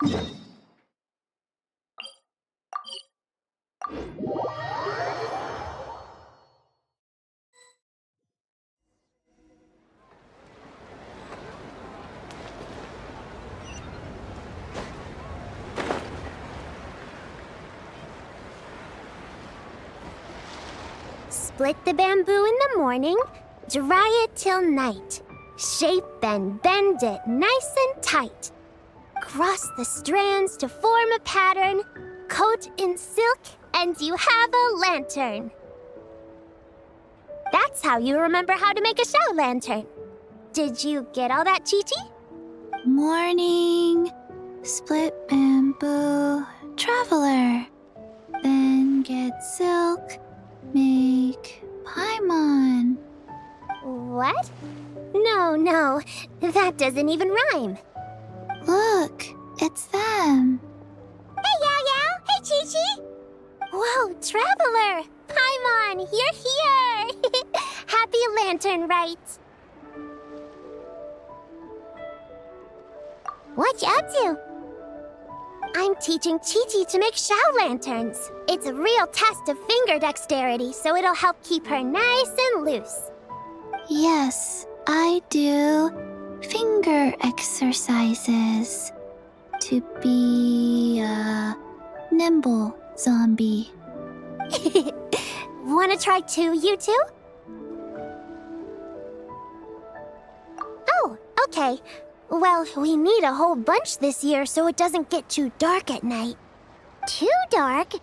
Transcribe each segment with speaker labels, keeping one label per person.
Speaker 1: Split the bamboo in the morning, dry it till night. Shape and bend it nice and tight. Cross the strands to form a pattern, coat in silk, and you have a lantern. That's how you remember how to make a show lantern. Did you get all that, Chi-Chi?
Speaker 2: Morning, split bamboo, traveler. Then get silk, make paimon.
Speaker 1: What? No, that doesn't even rhyme.
Speaker 2: Look, it's them.
Speaker 1: Hey, Yao Yao! Hey, Chi-Chi! Whoa, Traveler! Paimon, you're here! Happy Lantern Rite! What you up to? I'm teaching Chi-Chi to make Shao lanterns. It's a real test of finger dexterity, so it'll help keep her nice and loose.
Speaker 2: Yes, I do finger exercises to be a nimble zombie.
Speaker 1: Wanna try too, you two? Oh, okay. Well, we need a whole bunch this year so it doesn't get too dark at night. Too dark?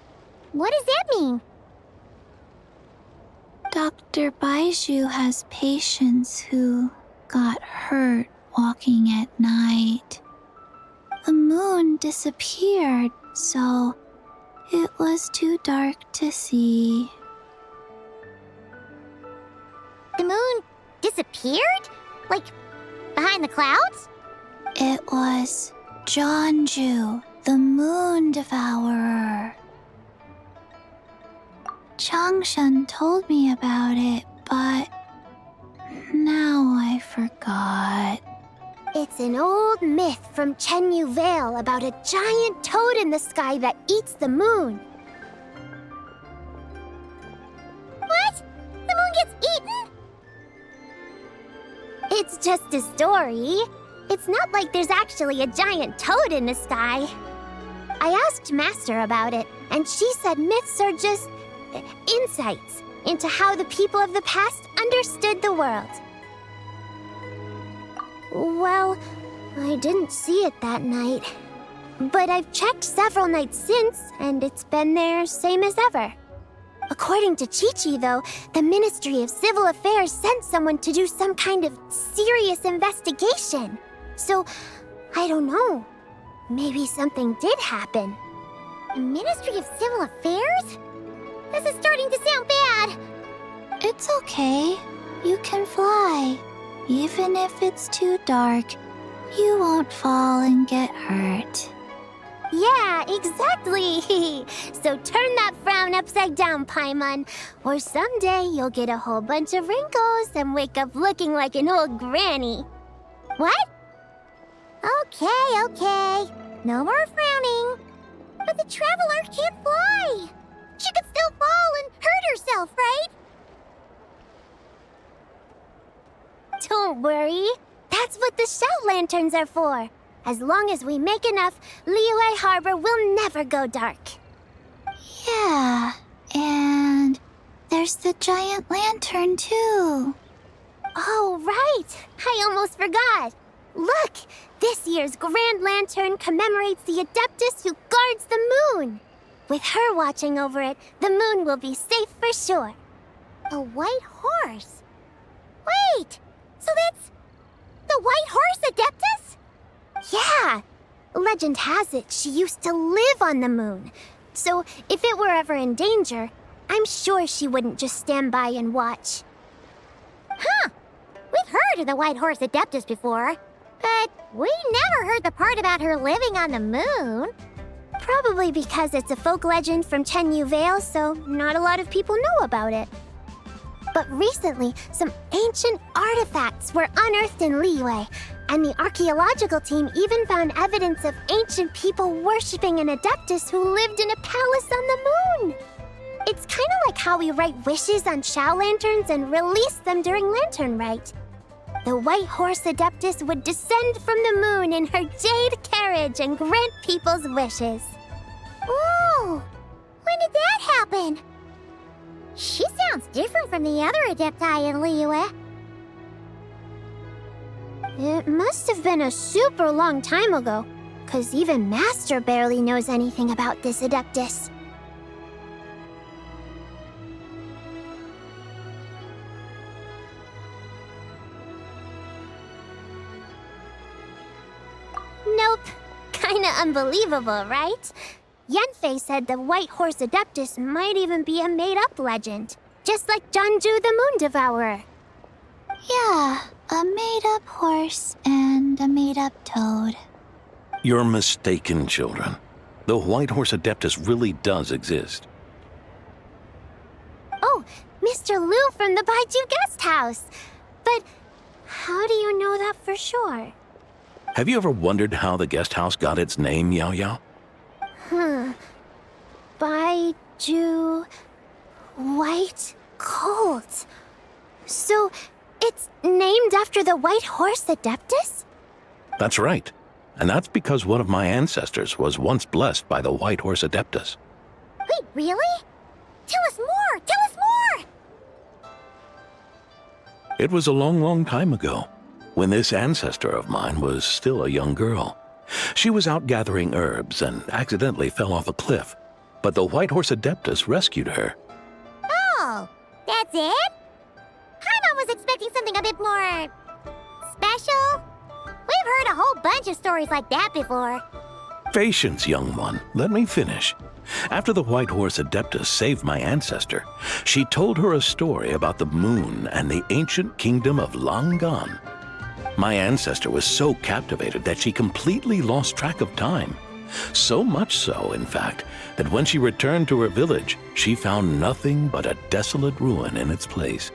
Speaker 1: What does that mean?
Speaker 2: Dr. Baiju has patients who got hurt walking at night. The moon disappeared, so it was too dark to see.
Speaker 1: The moon disappeared? Like, behind the clouds?
Speaker 2: It was Jeonju, the moon devourer. Changshan told me about it, but now I forgot.
Speaker 1: It's an old myth from Chenyu Vale about a giant toad in the sky that eats the moon. What? The moon gets eaten? It's just a story. It's not like there's actually a giant toad in the sky. I asked Master about it, and she said myths are just insights into how the people of the past understood the world. Well, I didn't see it that night. But I've checked several nights since, and it's been there same as ever. According to Chi-Chi, though, the Ministry of Civil Affairs sent someone to do some kind of serious investigation. So, I don't know. Maybe something did happen. The Ministry of Civil Affairs? This is starting to sound bad.
Speaker 2: It's okay. You can fly. Even if it's too dark, you won't fall and get hurt.
Speaker 1: Yeah, exactly. So turn that frown upside down, Paimon, or someday you'll get a whole bunch of wrinkles and wake up looking like an old granny. What? Okay. No more frowning. But the Traveler can't fly. She could still fall and hurt herself, right? Don't worry. That's what the Shao lanterns are for. As long as we make enough, Liyue Harbor will never go dark.
Speaker 2: Yeah, and there's the giant lantern too.
Speaker 1: Oh, right. I almost forgot. Look, this year's Grand Lantern commemorates the Adeptus who guards the moon. With her watching over it, the moon will be safe for sure. A white horse? Wait, so that's the White Horse Adeptus? Yeah. Legend has it she used to live on the moon. So if it were ever in danger, I'm sure she wouldn't just stand by and watch. Huh. We've heard of the White Horse Adeptus before, but we never heard the part about her living on the moon. Probably because it's a folk legend from Chenyu Vale, so not a lot of people know about it. But recently, some ancient artifacts were unearthed in Liyue. And the archaeological team even found evidence of ancient people worshipping an Adeptus who lived in a palace on the moon. It's kind of like how we write wishes on Shao lanterns and release them during Lantern Rite. The White Horse Adeptus would descend from the moon in her jade carriage and grant people's wishes.
Speaker 3: Ooh! When did that happen? She sounds different from the other Adepti in Liyue.
Speaker 1: It must have been a super long time ago, 'cause even Master barely knows anything about this Adeptus. Nope. Kinda unbelievable, right? Yanfei said the White Horse Adeptus might even be a made-up legend, just like Janju the Moon Devourer.
Speaker 2: Yeah, a made-up horse and a made-up toad.
Speaker 4: You're mistaken, children. The White Horse Adeptus really does exist.
Speaker 1: Oh, Mr. Liu from the Baiju Guest House. But how do you know that for sure?
Speaker 4: Have you ever wondered how the guest house got its name, Yao Yao?
Speaker 1: Baiju... White Colt. So, it's named after the White Horse Adeptus?
Speaker 4: That's right. And that's because one of my ancestors was once blessed by the White Horse Adeptus.
Speaker 3: Wait, really? Tell us more! Tell us more!
Speaker 4: It was a long, long time ago, when this ancestor of mine was still a young girl. She was out gathering herbs and accidentally fell off a cliff, but the White Horse Adeptus rescued her.
Speaker 3: Oh, that's it? Paimon was expecting something a bit more... special? We've heard a whole bunch of stories like that before.
Speaker 4: Patience, young one. Let me finish. After the White Horse Adeptus saved my ancestor, she told her a story about the moon and the ancient kingdom of Langan. My ancestor was so captivated that she completely lost track of time. So much so, in fact, that when she returned to her village, she found nothing but a desolate ruin in its place.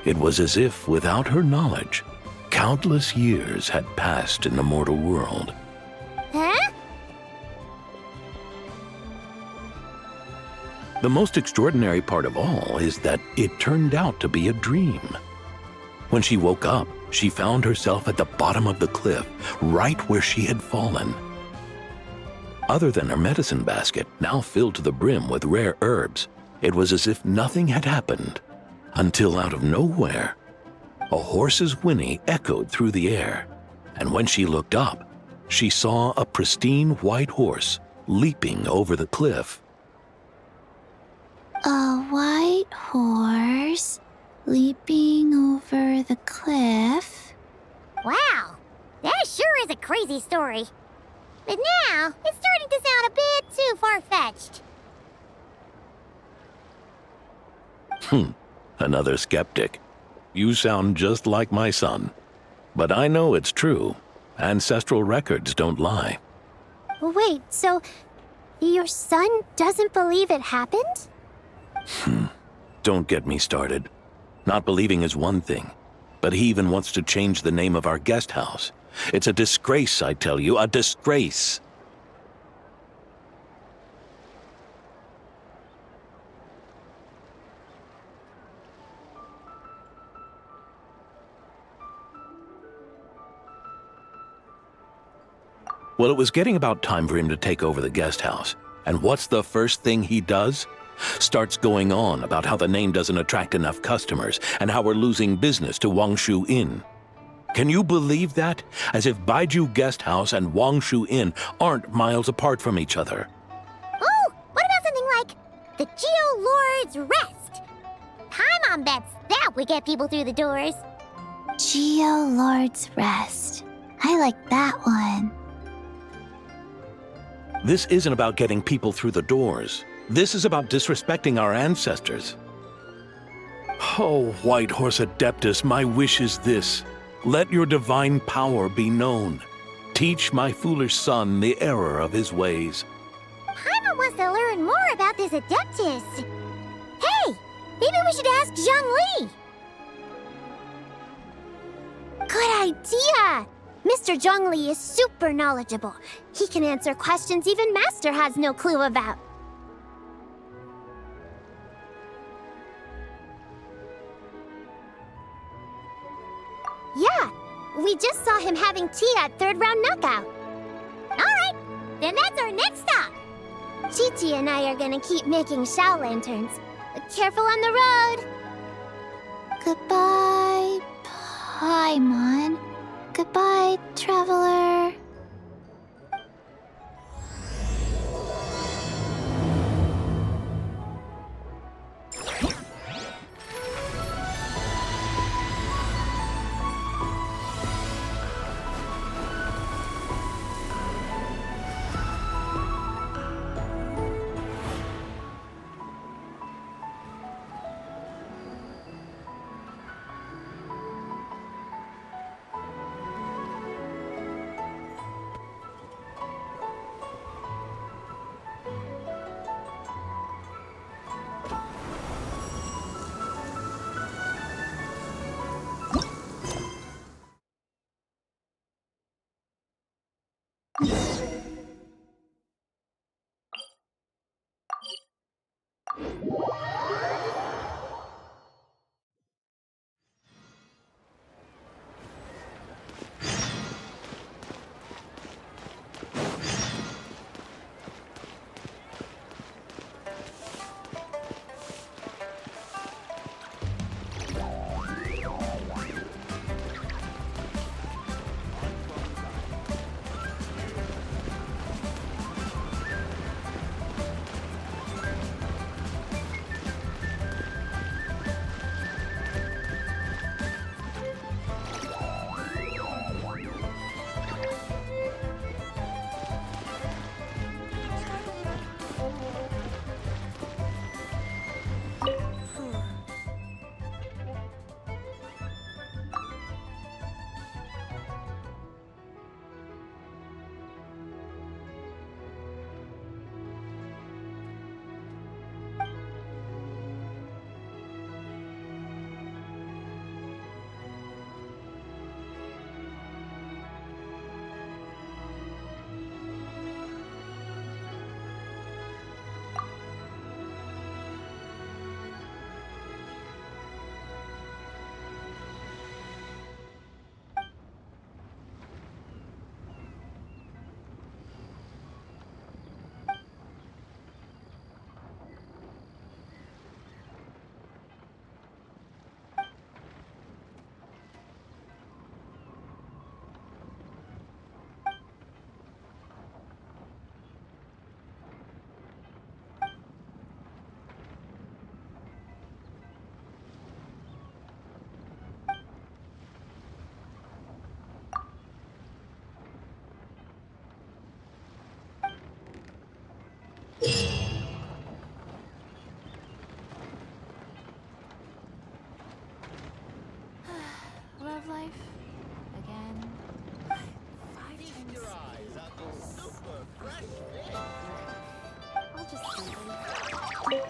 Speaker 4: It was as if, without her knowledge, countless years had passed in the mortal world.
Speaker 3: Huh?
Speaker 4: The most extraordinary part of all is that it turned out to be a dream. When she woke up, she found herself at the bottom of the cliff, right where she had fallen. Other than her medicine basket, now filled to the brim with rare herbs, it was as if nothing had happened, until out of nowhere, a horse's whinny echoed through the air, and when she looked up, she saw a pristine white horse leaping over the cliff.
Speaker 2: A white horse leaping over the cliff?
Speaker 3: Wow, that sure is a crazy story. But now, it's starting to sound a bit too far-fetched.
Speaker 4: Another skeptic. You sound just like my son. But I know it's true. Ancestral records don't lie.
Speaker 1: Wait, so your son doesn't believe it happened?
Speaker 4: Don't get me started. Not believing is one thing, but he even wants to change the name of our guest house. It's a disgrace, I tell you, a disgrace. Well, it was getting about time for him to take over the guest house. And what's the first thing he does? Starts going on about how the name doesn't attract enough customers and how we're losing business to Wangshu Inn. Can you believe that? As if Baiju Guest House and Wangshu Inn aren't miles apart from each other.
Speaker 3: Oh, what about something like the Geo Lord's Rest? Paimon bets that would get people through the doors.
Speaker 2: Geo Lord's Rest. I like that one.
Speaker 4: This isn't about getting people through the doors. This is about disrespecting our ancestors. Oh, White Horse Adeptus, my wish is this. Let your divine power be known. Teach my foolish son the error of his ways.
Speaker 3: Paimon wants to learn more about this Adeptus. Hey, maybe we should ask Zhang Li.
Speaker 1: Good idea! Mr. Zhongli is super knowledgeable. He can answer questions even Master has no clue about. Yeah, we just saw him having tea at third round knockout.
Speaker 3: All right, then that's our next stop.
Speaker 1: Chi-Chi and I are gonna keep making Shao lanterns. Careful on the road!
Speaker 2: Goodbye, Paimon. Goodbye, traveler.
Speaker 5: Love life again.
Speaker 6: Feast your eyes on the super fresh fish.
Speaker 5: I'll just simply.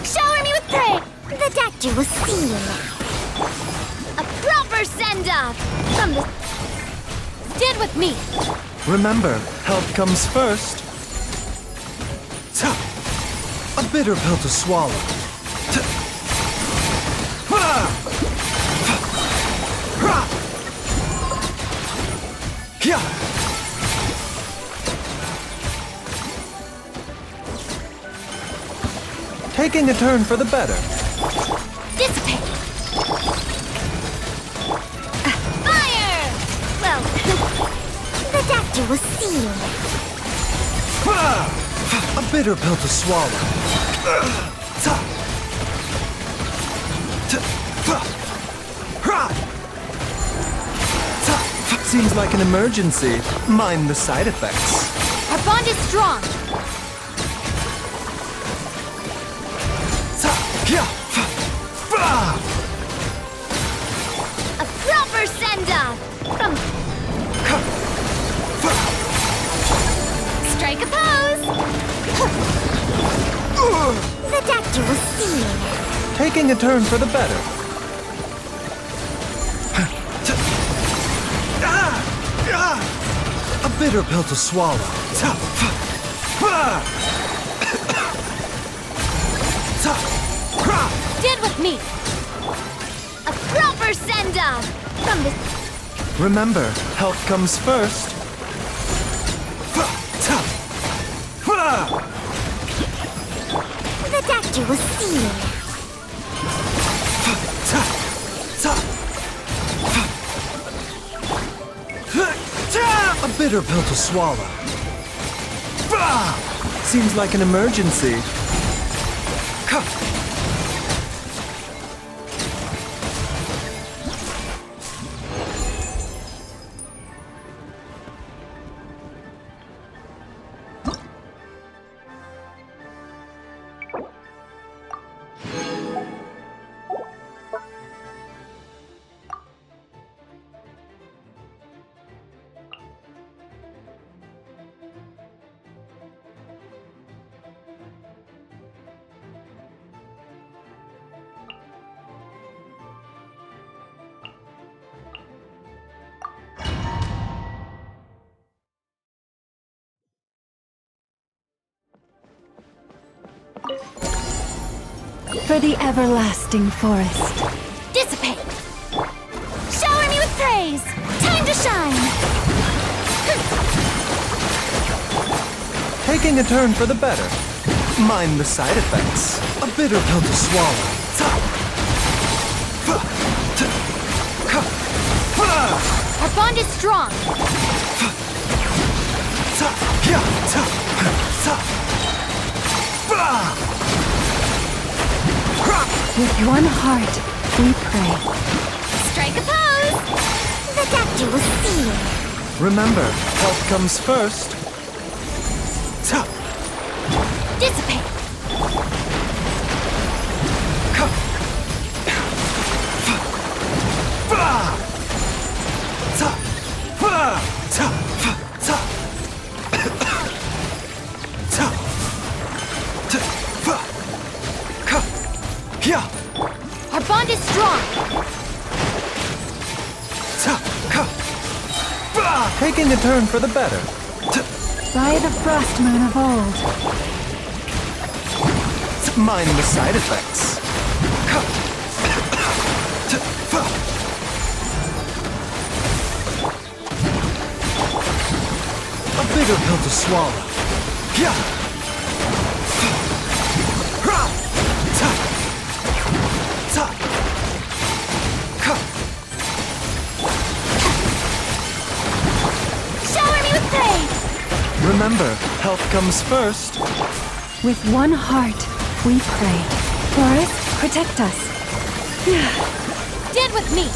Speaker 1: Shower me with praise! The doctor will see you now. A proper send-off from the... Stand with me!
Speaker 7: Remember, health comes first. A bitter pill to swallow. Taking a turn for the better.
Speaker 1: Dissipate! Fire! Well, the doctor will see you now.
Speaker 7: A bitter pill to swallow. Seems like an emergency. Mind the side effects.
Speaker 1: Our bond is strong. A proper send-off from... Strike a pose! The doctor will see you now.
Speaker 7: Taking a turn for the better. A bitter pill to swallow.
Speaker 1: Stand with me. A proper send-off from the...
Speaker 7: Remember, health comes first.
Speaker 1: The doctor will see you now.
Speaker 7: A bitter pill to swallow. Seems like an emergency.
Speaker 2: For the everlasting forest.
Speaker 1: Dissipate! Shower me with praise! Time to shine!
Speaker 7: Taking a turn for the better. Mind the side effects. A bitter pill to swallow.
Speaker 1: Our bond is strong!
Speaker 2: With one heart, we pray.
Speaker 1: Strike a pose! The doctor will see you!
Speaker 7: Remember, health comes first.
Speaker 1: Dissipate! Our bond is strong!
Speaker 7: Taking a turn for the better.
Speaker 2: By the frost moon of old.
Speaker 7: Mind the side effects. A bitter pill to swallow.
Speaker 1: Shower me with praise!
Speaker 7: Remember, health comes first.
Speaker 2: With one heart, we pray. Forest, protect us.
Speaker 1: Stand with me!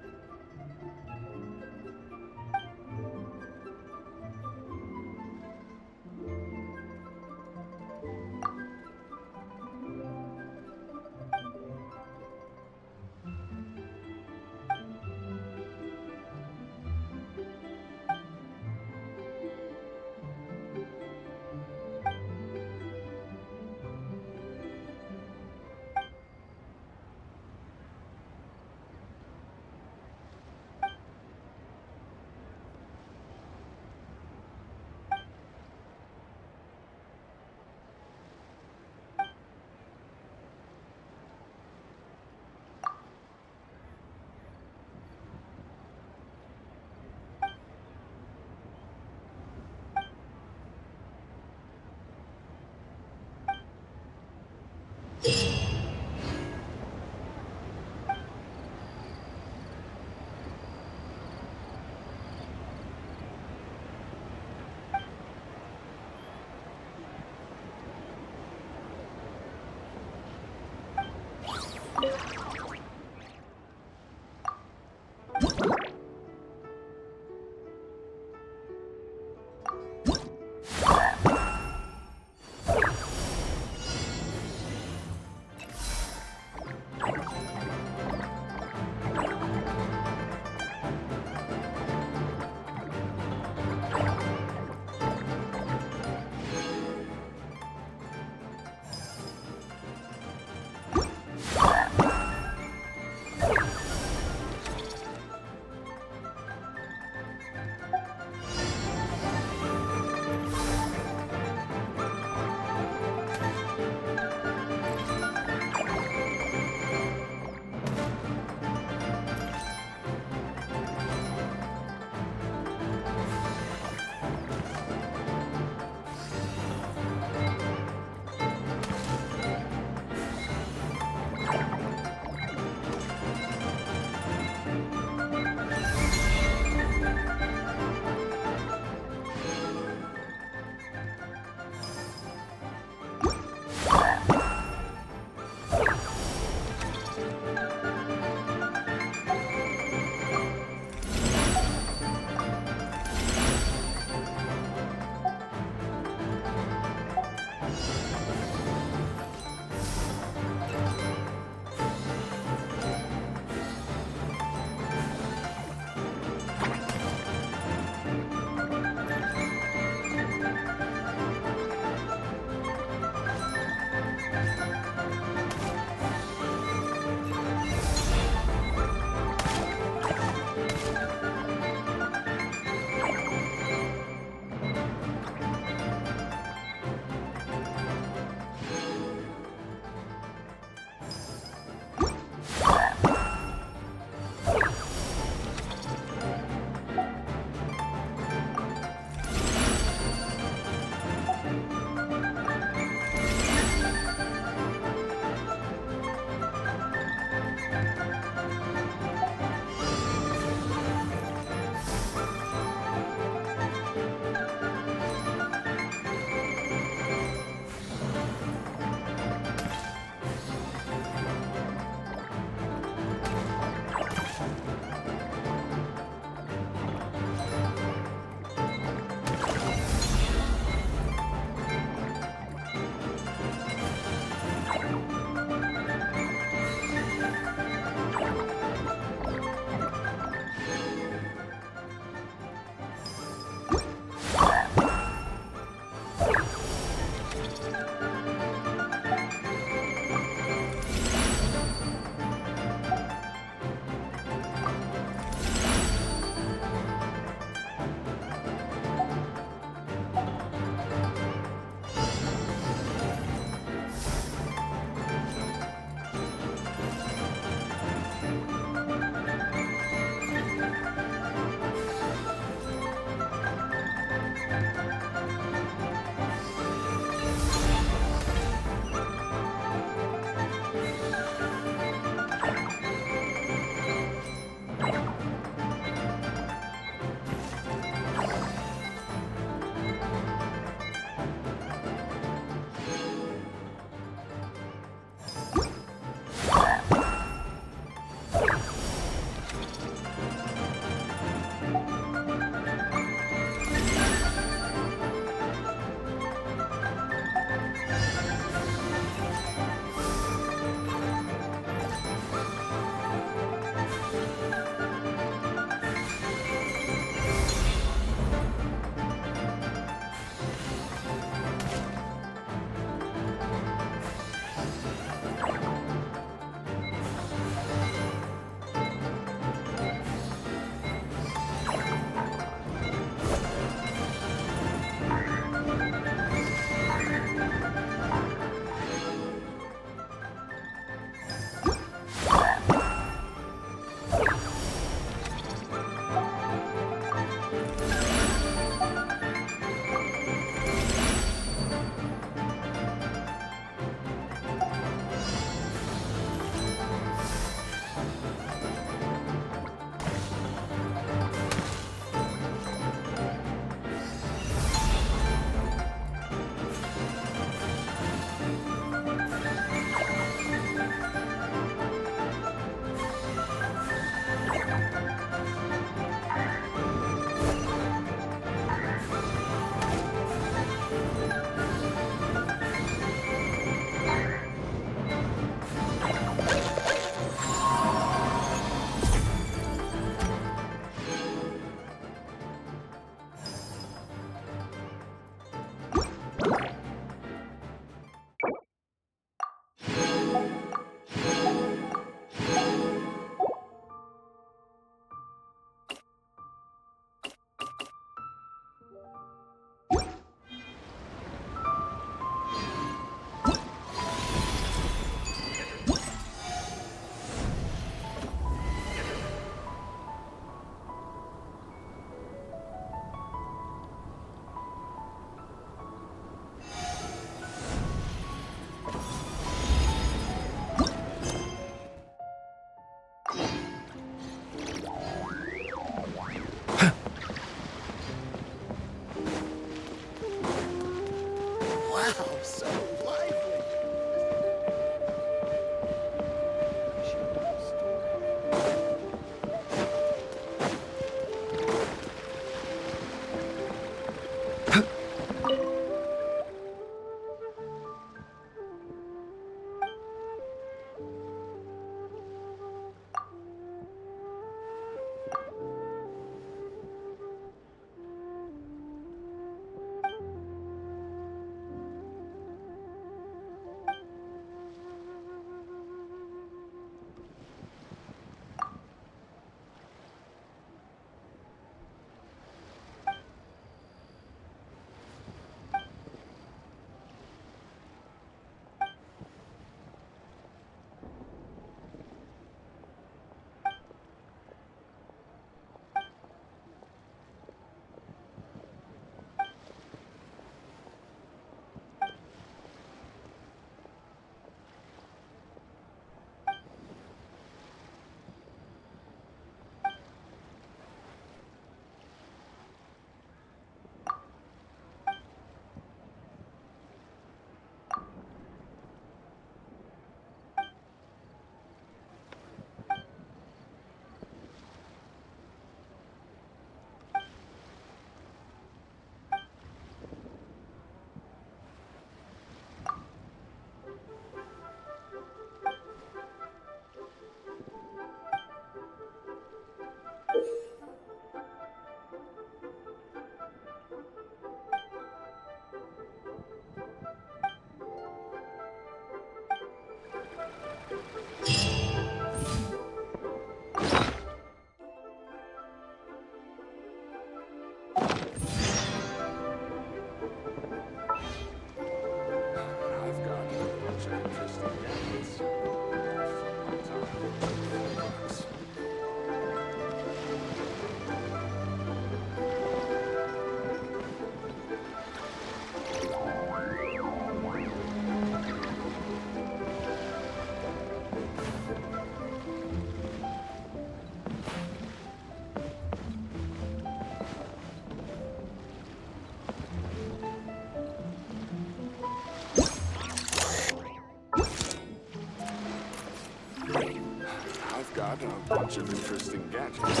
Speaker 8: got a bunch of interesting gadgets.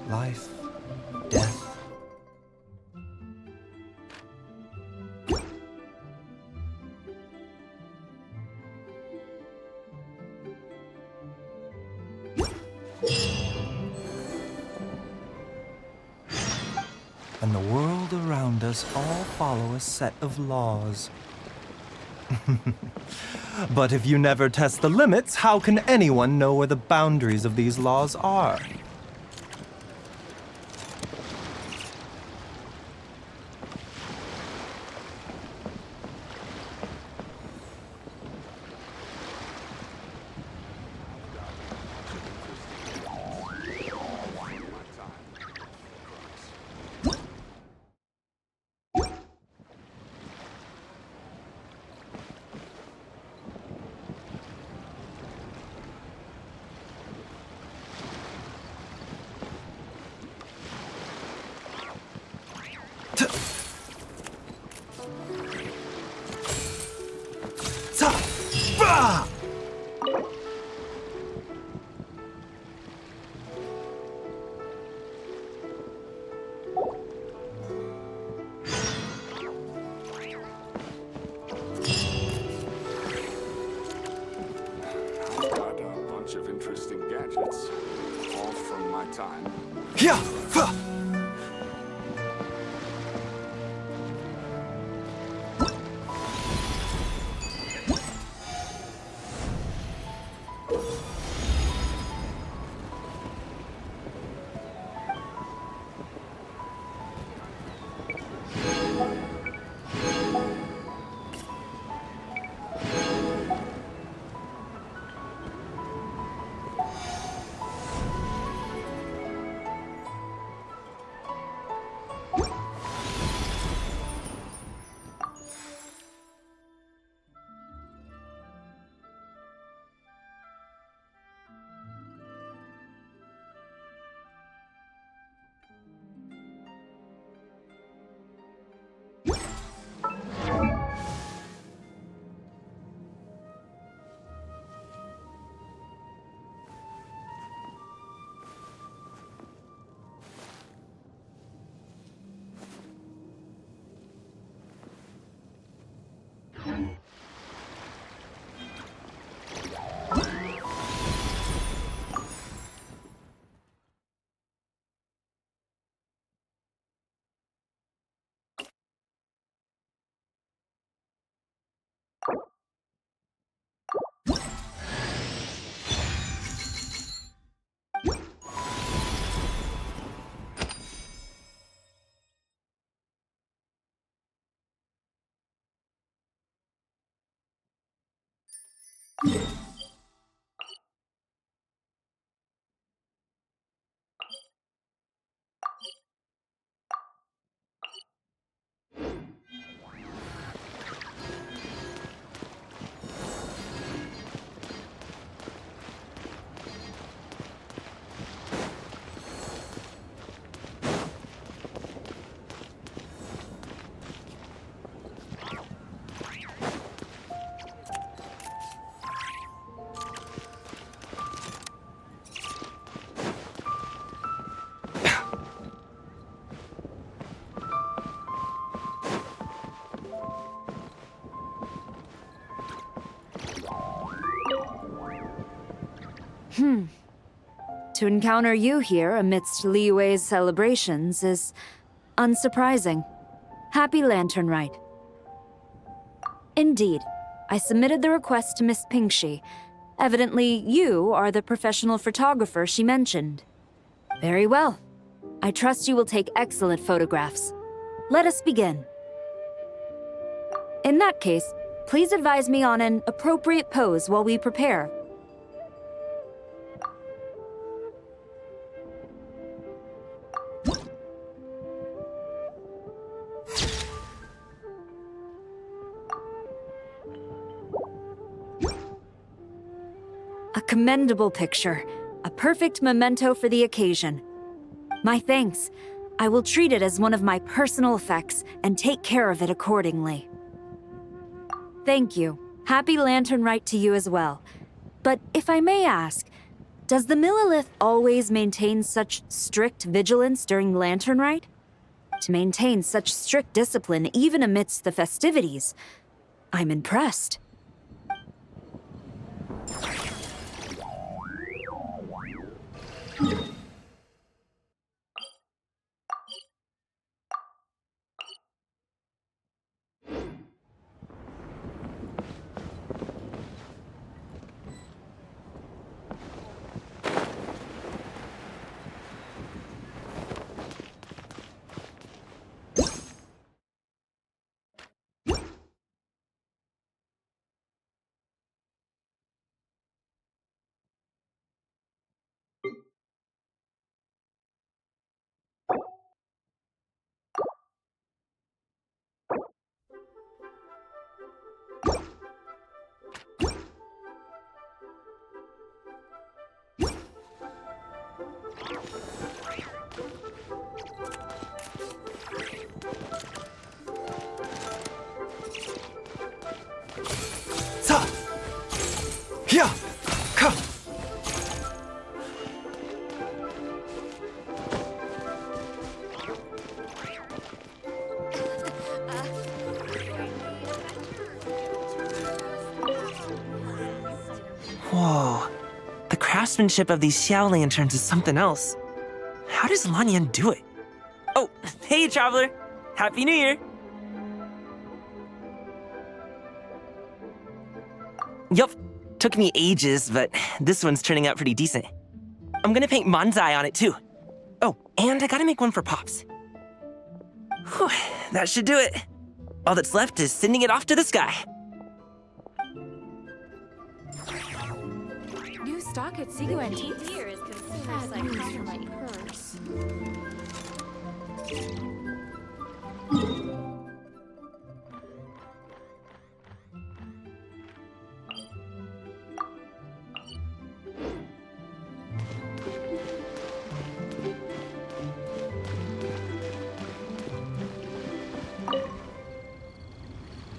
Speaker 7: Life, death. And the world around us all follow a set of laws. But if you never test the limits, how can anyone know where the boundaries of these laws are?
Speaker 8: Got a bunch of interesting gadgets, all from my time.
Speaker 7: Yeah!
Speaker 9: To encounter you here amidst Liyue's celebrations is unsurprising. Happy Lantern Rite. Indeed, I submitted the request to Miss Pingxi. Evidently, you are the professional photographer she mentioned. Very well. I trust you will take excellent photographs. Let us begin. In that case, please advise me on an appropriate pose while we prepare. A commendable picture. A perfect memento for the occasion. My thanks. I will treat it as one of my personal effects and take care of it accordingly. Thank you. Happy Lantern Rite to you as well. But if I may ask, does the Millilith always maintain such strict vigilance during Lantern Rite? To maintain such strict discipline even amidst the festivities, I'm impressed.
Speaker 7: Sa! Here! Come!
Speaker 10: Whoa. The craftsmanship of these Xiao lanterns is something else. How does Lanyan do it? Oh, hey, Traveler! Happy New Year! Yup, took me ages, but this one's turning out pretty decent. I'm gonna paint Manzai on it too. Oh, and I gotta make one for Pops. Whew, that should do it. All that's left is sending it off to the sky.
Speaker 5: New stock at Sigu Antiques. Here is consumer psychology for my purse.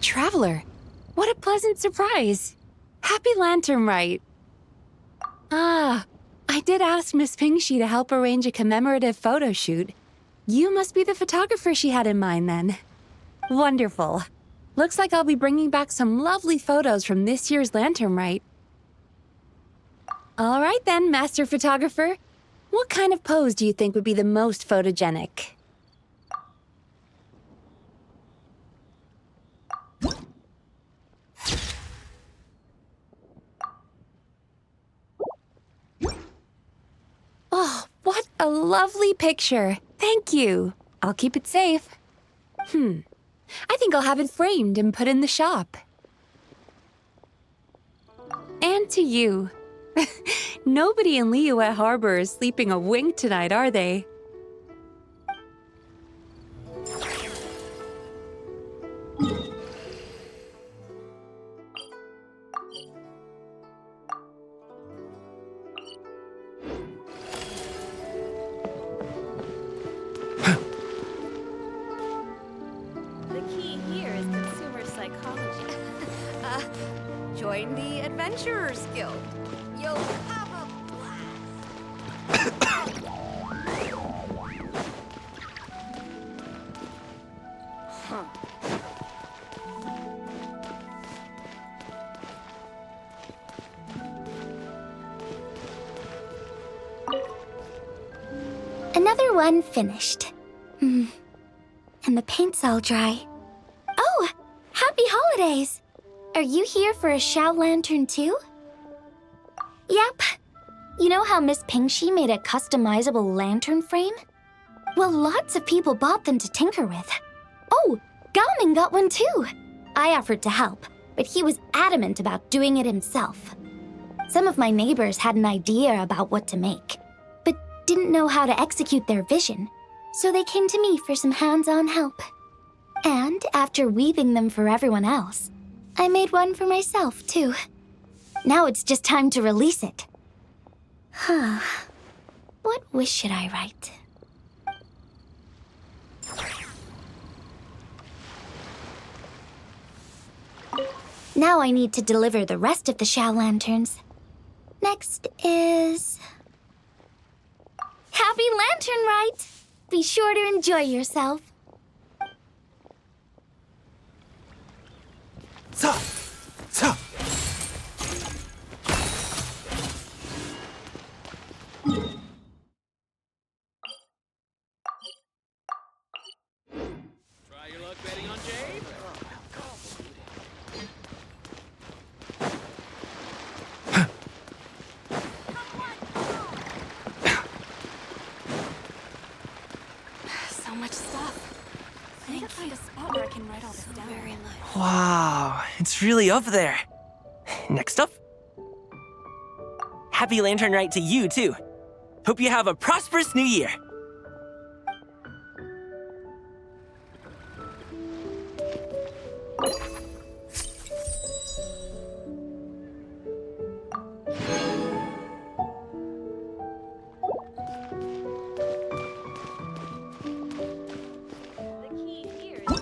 Speaker 11: Traveler, what a pleasant surprise. Happy Lantern Rite. Ah, I did ask Miss Pingxi to help arrange a commemorative photo shoot. You must be the photographer she had in mind then. Wonderful. Looks like I'll be bringing back some lovely photos from this year's Lantern Rite. All right then, Master Photographer. What kind of pose do you think would be the most photogenic? Oh, what a lovely picture. Thank you. I'll keep it safe. I think I'll have it framed and put in the shop. And to you. Nobody in Liyue Harbor is sleeping a wink tonight, are they?
Speaker 5: The key here is consumer psychology. Join the Adventurers Guild. You'll have a blast.
Speaker 1: Another one finished. And the paint's all dry. Oh, happy holidays! Are you here for a Xiao lantern too? Yep. You know how Miss Pingxi made a customizable lantern frame? Well, lots of people bought them to tinker with. Oh, Gaoming got one too. I offered to help, but he was adamant about doing it himself. Some of my neighbors had an idea about what to make, but didn't know how to execute their vision, so they came to me for some hands-on help. And after weaving them for everyone else, I made one for myself too. Now it's just time to release it. What wish should I write?
Speaker 2: Now I need to deliver the rest of the Shao lanterns. Next is... Happy Lantern Rite! Be sure to enjoy yourself.
Speaker 7: Ta! Ta!
Speaker 6: Try your luck betting on Jade?
Speaker 5: So much stuff. I need to find a spot where I can write all this down. Very much.
Speaker 10: Wow, it's really up there. Next up. Happy Lantern Rite to you, too. Hope you have a prosperous new year.
Speaker 5: The key here is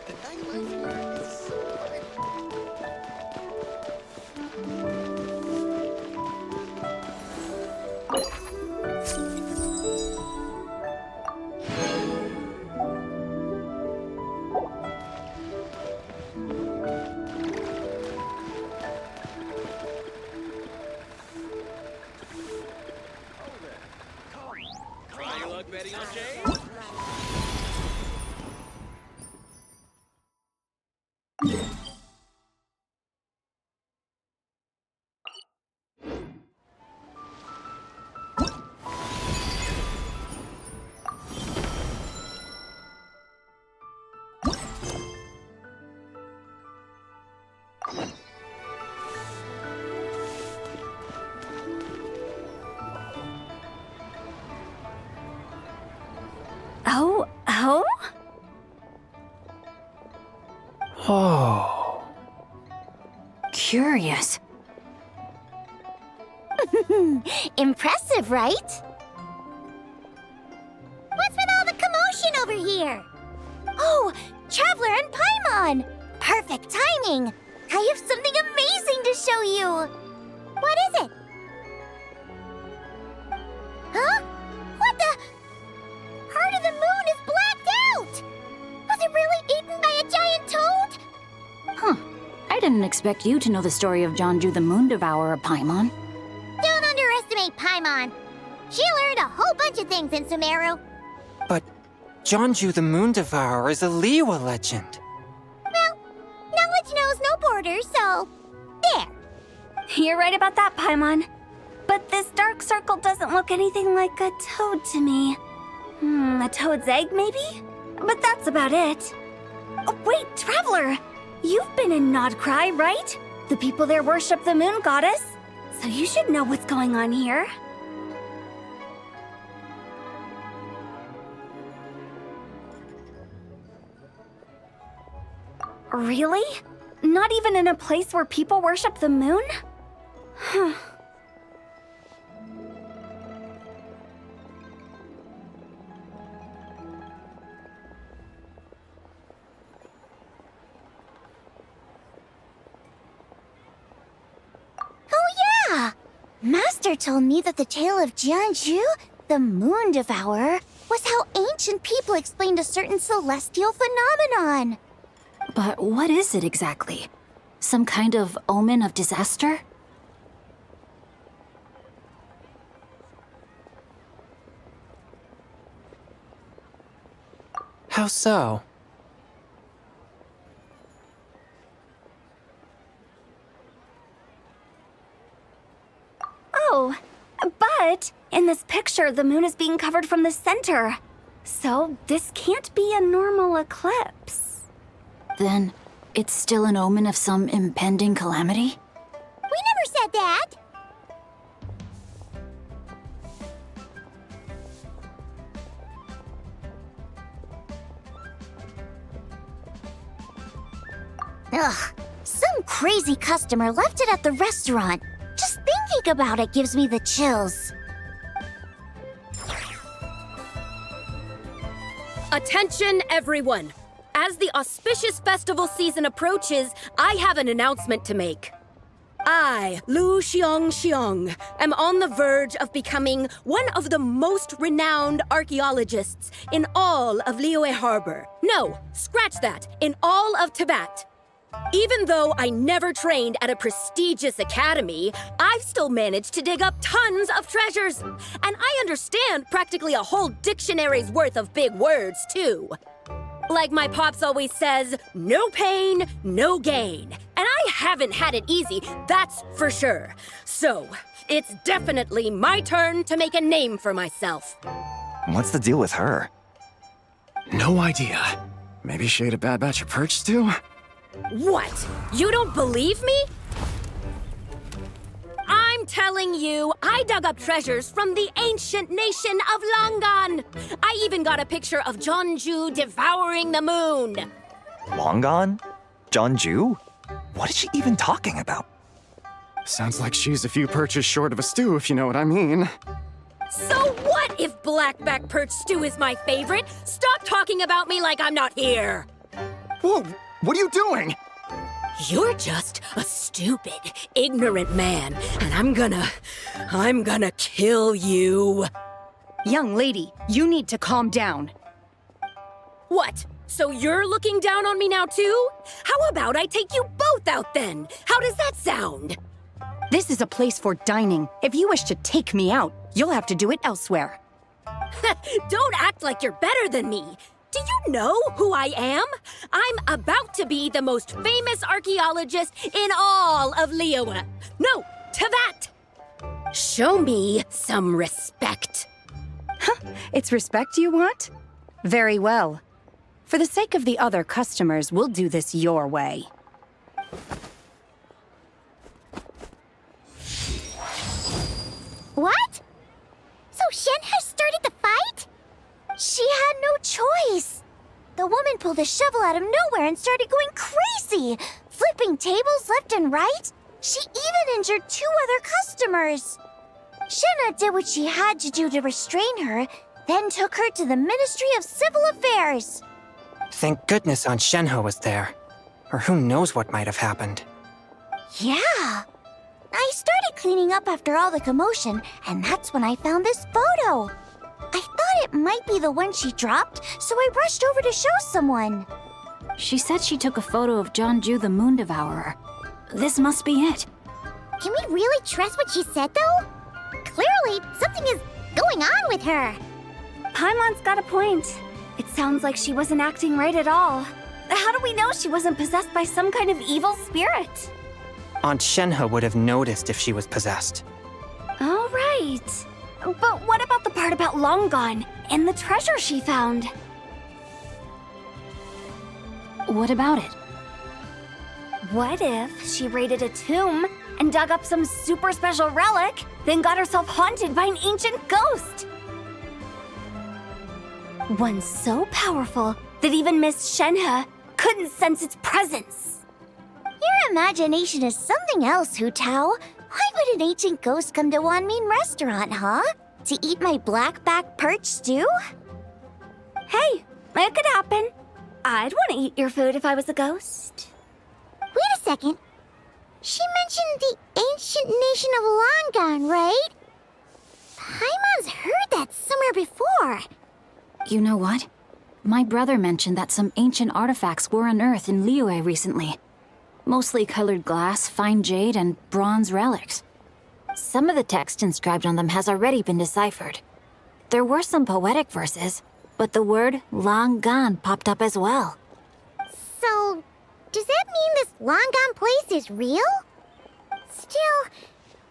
Speaker 6: The nightlife here is so fun. Try your luck betting on Jade?
Speaker 2: Oh?
Speaker 7: Whoa.
Speaker 2: Curious.
Speaker 3: Impressive, right? What's with all the commotion over here? Oh, Traveler and Paimon! Perfect timing! I have something amazing to show you! What is it? Huh? What the? Heart of the Moon is blacked out! Was it really eaten by a giant toad?
Speaker 9: Huh. I didn't expect you to know the story of Jonju the Moon Devourer, Paimon.
Speaker 3: Don't underestimate Paimon. She learned a whole bunch of things in Sumeru.
Speaker 12: But Jonju the Moon Devourer is a Liyue legend.
Speaker 3: Well, knowledge knows no borders, so there.
Speaker 2: You're right about that, Paimon. But this dark circle doesn't look anything like a toad to me. A toad's egg, maybe? But that's about it. Oh, wait, Traveler! You've been in Nodcry, right? The people there worship the moon goddess. So you should know what's going on here. Really? Not even in a place where people worship the moon? Huh.
Speaker 3: Oh yeah! Master told me that the tale of Jianzhu, the Moon Devourer, was how ancient people explained a certain celestial phenomenon.
Speaker 9: But what is it exactly? Some kind of omen of disaster?
Speaker 12: How so?
Speaker 2: Oh, but in this picture, the moon is being covered from the center. So this can't be a normal eclipse.
Speaker 9: Then, It's still an omen of some impending calamity?
Speaker 3: We never said that! Ugh, some crazy customer left it at the restaurant. Just thinking about it gives me the chills.
Speaker 13: Attention, everyone! As the auspicious festival season approaches, I have an announcement to make. I, Lu Xiong, am on the verge of becoming one of the most renowned archaeologists in all of Liyue Harbor. No, scratch that, in all of Tibet. Even though I never trained at a prestigious academy, I've still managed to dig up tons of treasures. And I understand practically a whole dictionary's worth of big words, too. Like my pops always says, no pain, no gain. And I haven't had it easy, that's for sure. So, it's definitely my turn to make a name for myself.
Speaker 14: What's the deal with her?
Speaker 15: No idea. Maybe she ate a bad batch of perch stew?
Speaker 13: What? You don't believe me? I'm telling you, I dug up treasures from the ancient nation of Langan. I even got a picture of Jeonju devouring the moon.
Speaker 14: Long gone? Jeonju? What is she even talking about?
Speaker 15: Sounds like she's a few perches short of a stew, if you know what I mean.
Speaker 13: So what if blackback perch stew is my favorite? Stop talking about me like I'm not here.
Speaker 15: Whoa, what are you doing?
Speaker 13: You're just a stupid, ignorant man, and I'm gonna kill you.
Speaker 16: Young lady, you need to calm down.
Speaker 13: What? So you're looking down on me now too? How about I take you both out then? How does that sound?
Speaker 16: This is a place for dining. If you wish to take me out, you'll have to do it elsewhere.
Speaker 13: Don't act like you're better than me. Do you know who I am? I'm about to be the most famous archaeologist in all of Liyue. No, Tibet. Show me some respect.
Speaker 16: It's respect you want? Very well. For the sake of the other customers, we'll do this your way.
Speaker 3: What? So Shen has started the fight? She had no choice. The woman pulled a shovel out of nowhere and started going crazy, flipping tables left and right. She even injured 2 other customers. Shenna did what she had to do to restrain her, then took her to the Ministry of Civil Affairs.
Speaker 12: Thank goodness Aunt Shenhe was there. Or who knows what might have happened.
Speaker 3: Yeah. I started cleaning up after all the commotion, and that's when I found this photo. I thought it might be the one she dropped, so I rushed over to show someone.
Speaker 9: She said she took a photo of Jeonju the Moon Devourer. This must be it.
Speaker 3: Can we really trust what she said, though? Clearly, something is going on with her.
Speaker 2: Paimon's got a point. It sounds like she wasn't acting right at all. How do we know she wasn't possessed by some kind of evil spirit?
Speaker 12: Aunt Shenhe would have noticed if she was possessed.
Speaker 2: All right. But what about the part about Long Gone and the treasure she found?
Speaker 9: What about it?
Speaker 2: What if she raided a tomb and dug up some super special relic, then got herself haunted by an ancient ghost? One so powerful that even Miss Shenhe couldn't sense its presence.
Speaker 3: Your imagination is something else, Hu Tao. Why would an ancient ghost come to Wanmin restaurant, huh? To eat my blackback perch stew?
Speaker 2: Hey, it could happen. I'd want to eat your food if I was a ghost.
Speaker 3: Wait a second. She mentioned the ancient nation of Langan, right? Paimon's heard that somewhere before.
Speaker 9: You know what? My brother mentioned that some ancient artifacts were unearthed in Liyue recently. Mostly colored glass, fine jade, and bronze relics. Some of the text inscribed on them has already been deciphered. There were some poetic verses, but the word Langan popped up as well.
Speaker 3: So, does that mean this Langan place is real? Still,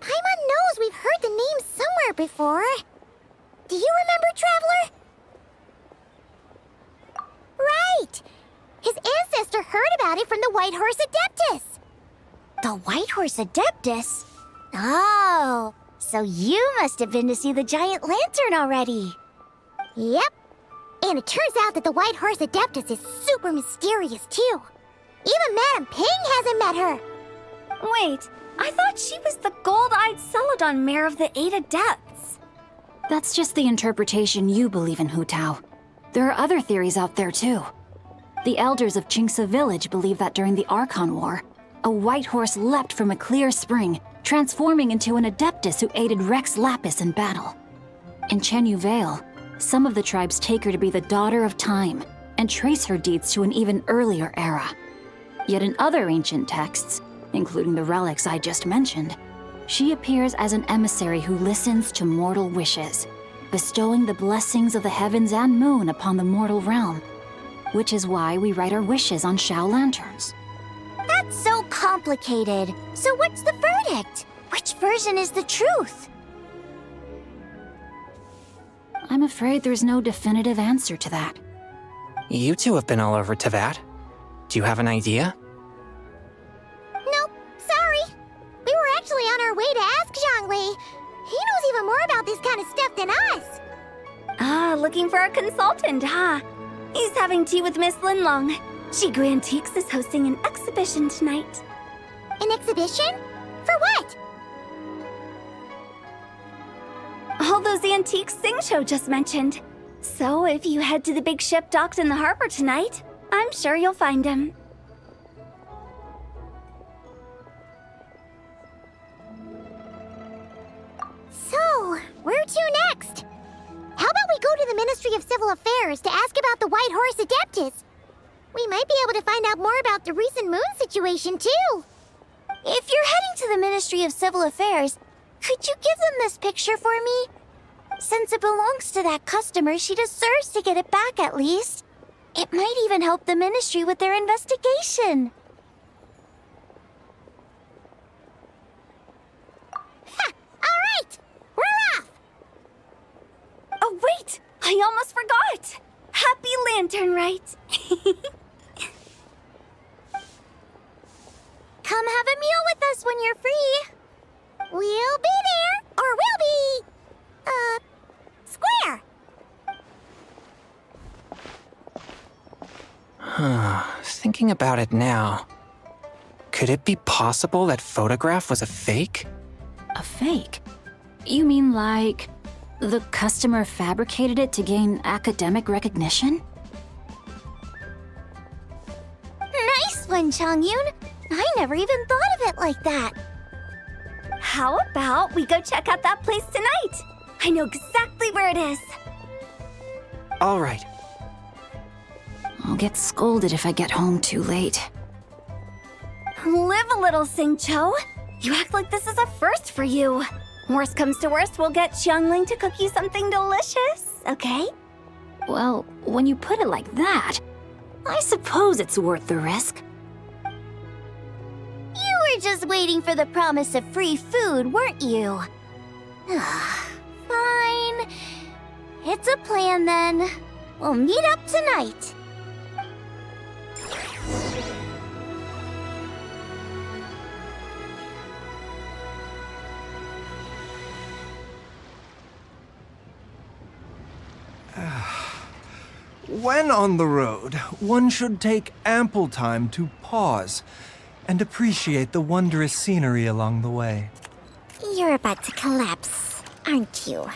Speaker 3: Paimon knows we've heard the name somewhere before. Do you remember, Traveler? Right! His ancestor heard about about it from the White Horse Adeptus. The White Horse Adeptus? Oh, so you must have been to see the giant lantern already. Yep. And it turns out that the White Horse Adeptus is super mysterious, too. Even Madame Ping hasn't met her.
Speaker 2: Wait, I thought she was the gold-eyed Celadon mare of the 8 Adepts.
Speaker 9: That's just the interpretation you believe in, Hu Tao. There are other theories out there, too. The elders of Qingce Village believe that during the Archon War, a white horse leapt from a clear spring, transforming into an Adeptus who aided Rex Lapis in battle. In Chenyu Vale, some of the tribes take her to be the daughter of time and trace her deeds to an even earlier era. Yet in other ancient texts, including the relics I just mentioned, she appears as an emissary who listens to mortal wishes, bestowing the blessings of the heavens and moon upon the mortal realm, which is why we write our wishes on Shao lanterns.
Speaker 3: That's so complicated. So what's the verdict? Which version is the truth?
Speaker 9: I'm afraid there's no definitive answer to that.
Speaker 12: You two have been all over Tevat. Do you have an idea?
Speaker 3: Nope, sorry. We were actually on our way to ask Zhongli. He knows even more about this kind of stuff than us.
Speaker 2: Ah, looking for a consultant, huh? He's having tea with Miss Linlong. Shigu Antiques is hosting an exhibition tonight.
Speaker 3: An exhibition? For what?
Speaker 2: All those antiques Xingqiu just mentioned. So if you head to the big ship docked in the harbor tonight, I'm sure you'll find him.
Speaker 3: So, where to next? How about we go to the Ministry of Civil Affairs to ask about the White Horse Adeptus? We might be able to find out more about the recent moon situation, too.
Speaker 2: If you're heading to the Ministry of Civil Affairs, could you give them this picture for me? Since it belongs to that customer, she deserves to get it back at least. It might even help the Ministry with their investigation.
Speaker 3: Ha! All right! We're off!
Speaker 2: Oh, wait! I almost forgot! Happy Lantern Rite!
Speaker 3: Come have a meal with us when you're free. We'll be there, or we'll be... square.
Speaker 12: Thinking about it now, could it be possible that photograph was a fake?
Speaker 9: A fake? You mean like the customer fabricated it to gain academic recognition?
Speaker 3: Nice one, Chongyun. I never even thought of it like that.
Speaker 2: How about we go check out that place tonight? I know exactly where it is.
Speaker 12: All right.
Speaker 9: I'll get scolded if I get home too late.
Speaker 2: Live a little, Xingqiu. You act like this is a first for you. Worst comes to worst, we'll get Xiangling to cook you something delicious, okay?
Speaker 9: Well, when you put it like that, I suppose it's worth the risk.
Speaker 3: You were just waiting for the promise of free food, weren't you? Fine. It's a plan then. We'll meet up tonight.
Speaker 7: When on the road, one should take ample time to pause and appreciate the wondrous scenery along the way.
Speaker 3: You're about to collapse, aren't you?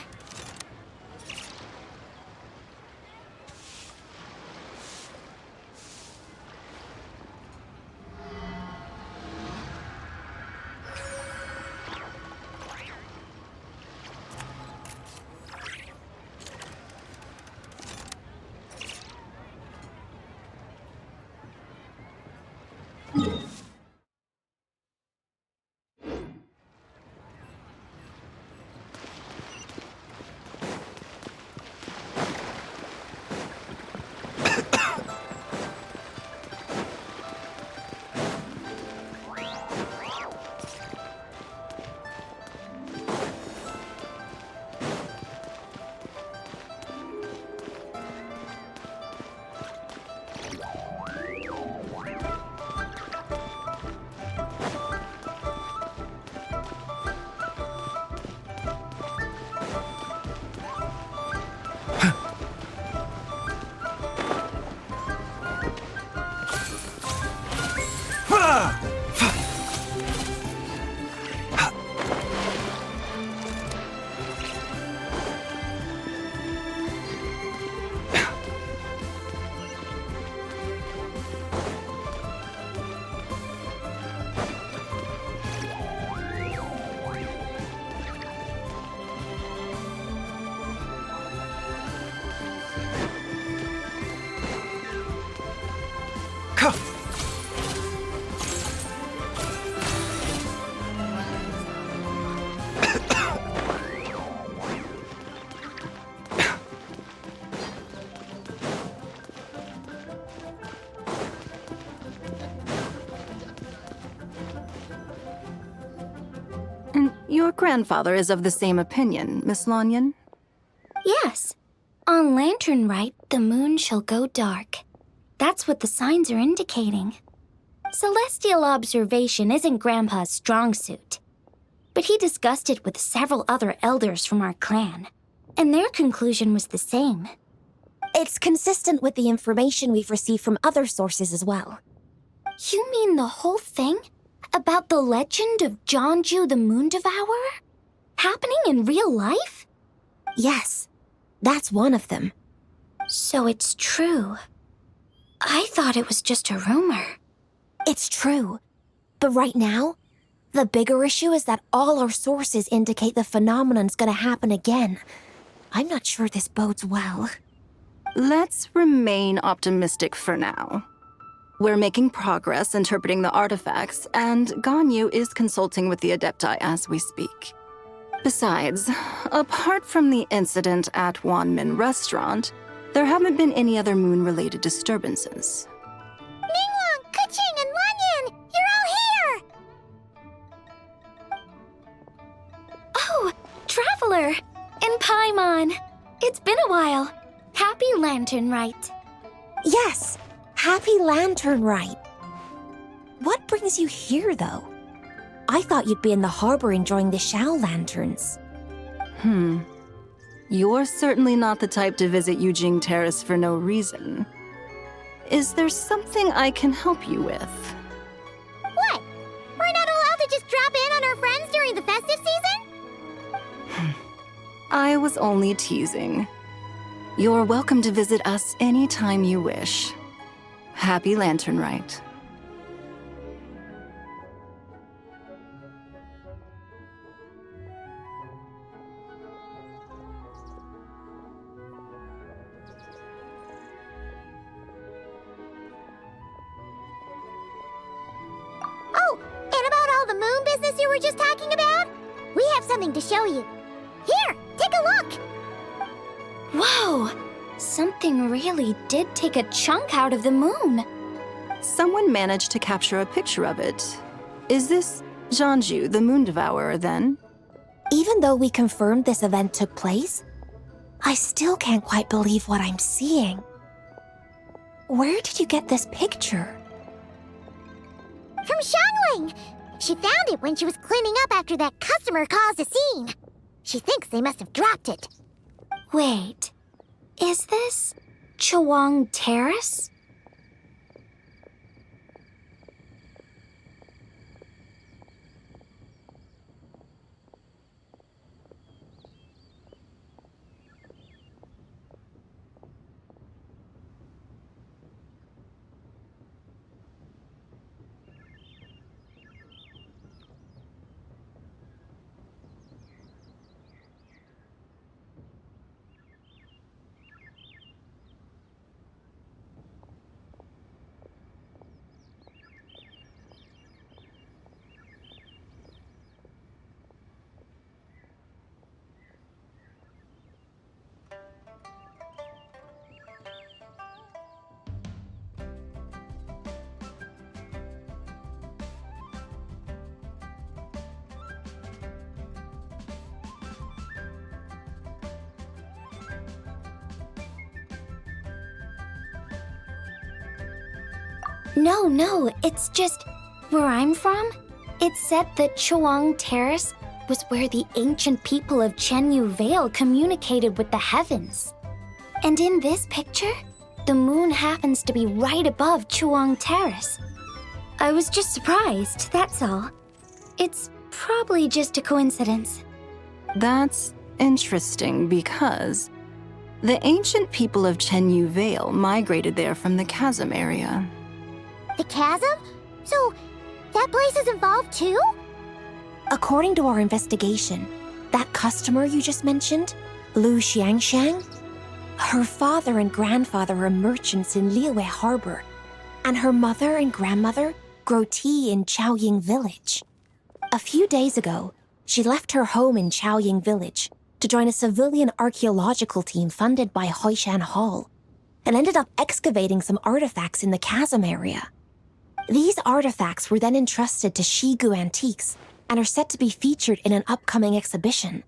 Speaker 16: Your grandfather is of the same opinion, Miss Lanyan?
Speaker 3: Yes. On Lantern Rite, the moon shall go dark. That's what the signs are indicating. Celestial observation isn't Grandpa's strong suit. But he discussed it with several other elders from our clan, and their conclusion was the same.
Speaker 1: It's consistent with the information we've received from other sources as well.
Speaker 3: You mean the whole thing? About the legend of Jeonju the Moon Devourer? Happening in real life?
Speaker 1: Yes, that's one of them.
Speaker 3: So it's true. I thought it was just a rumor.
Speaker 1: It's true. But right now, the bigger issue is that all our sources indicate the phenomenon's gonna happen again. I'm not sure this bodes well.
Speaker 16: Let's remain optimistic for now. We're making progress interpreting the artifacts, and Ganyu is consulting with the Adepti as we speak. Besides, apart from the incident at Wanmin Restaurant, there haven't been any other moon-related disturbances.
Speaker 3: Ningguang, Keqing, and Lanyan! You're all here! Oh, Traveler! And Paimon! It's been a while. Happy Lantern Rite.
Speaker 1: Yes! Happy Lantern Rite. What brings you here, though? I thought you'd be in the harbor enjoying the Shao lanterns.
Speaker 16: You're certainly not the type to visit Yujing Terrace for no reason. Is there something I can help you with?
Speaker 3: What? We're not allowed to just drop in on our friends during the festive season?
Speaker 16: I was only teasing. You're welcome to visit us anytime you wish. Happy Lantern Rite.
Speaker 3: Oh, and about all the moon business you were just talking about? We have something to show you. Here, take a look! Whoa! Something really did take a chunk out of the moon.
Speaker 16: Someone managed to capture a picture of it. Is this Jeonju, the Moon Devourer, then?
Speaker 1: Even though we confirmed this event took place, I still can't quite believe what I'm seeing. Where did you get this picture?
Speaker 3: From Xiangling! She found it when she was cleaning up after that customer caused a scene. She thinks they must have dropped it. Wait, is this Chawang Terrace? No, it's just where I'm from. It said that Chawang Terrace was where the ancient people of Chenyu Vale communicated with the heavens. And in this picture, the moon happens to be right above Chawang Terrace. I was just surprised, that's all. It's probably just a coincidence.
Speaker 16: That's interesting because the ancient people of Chenyu Vale migrated there from the chasm area.
Speaker 3: The chasm? So, that place is involved too?
Speaker 1: According to our investigation, that customer you just mentioned, Lu Xiangxiang, her father and grandfather are merchants in Liyue Harbor.
Speaker 17: and her mother and grandmother grow tea in Chaoying Village. A few days ago, she left her home in Chaoying Village to join a civilian archaeological team funded by Hoishan Hall, and ended up excavating some artifacts in the chasm area. These artifacts were then entrusted to Shigu Antiques and are set to be featured in an upcoming exhibition.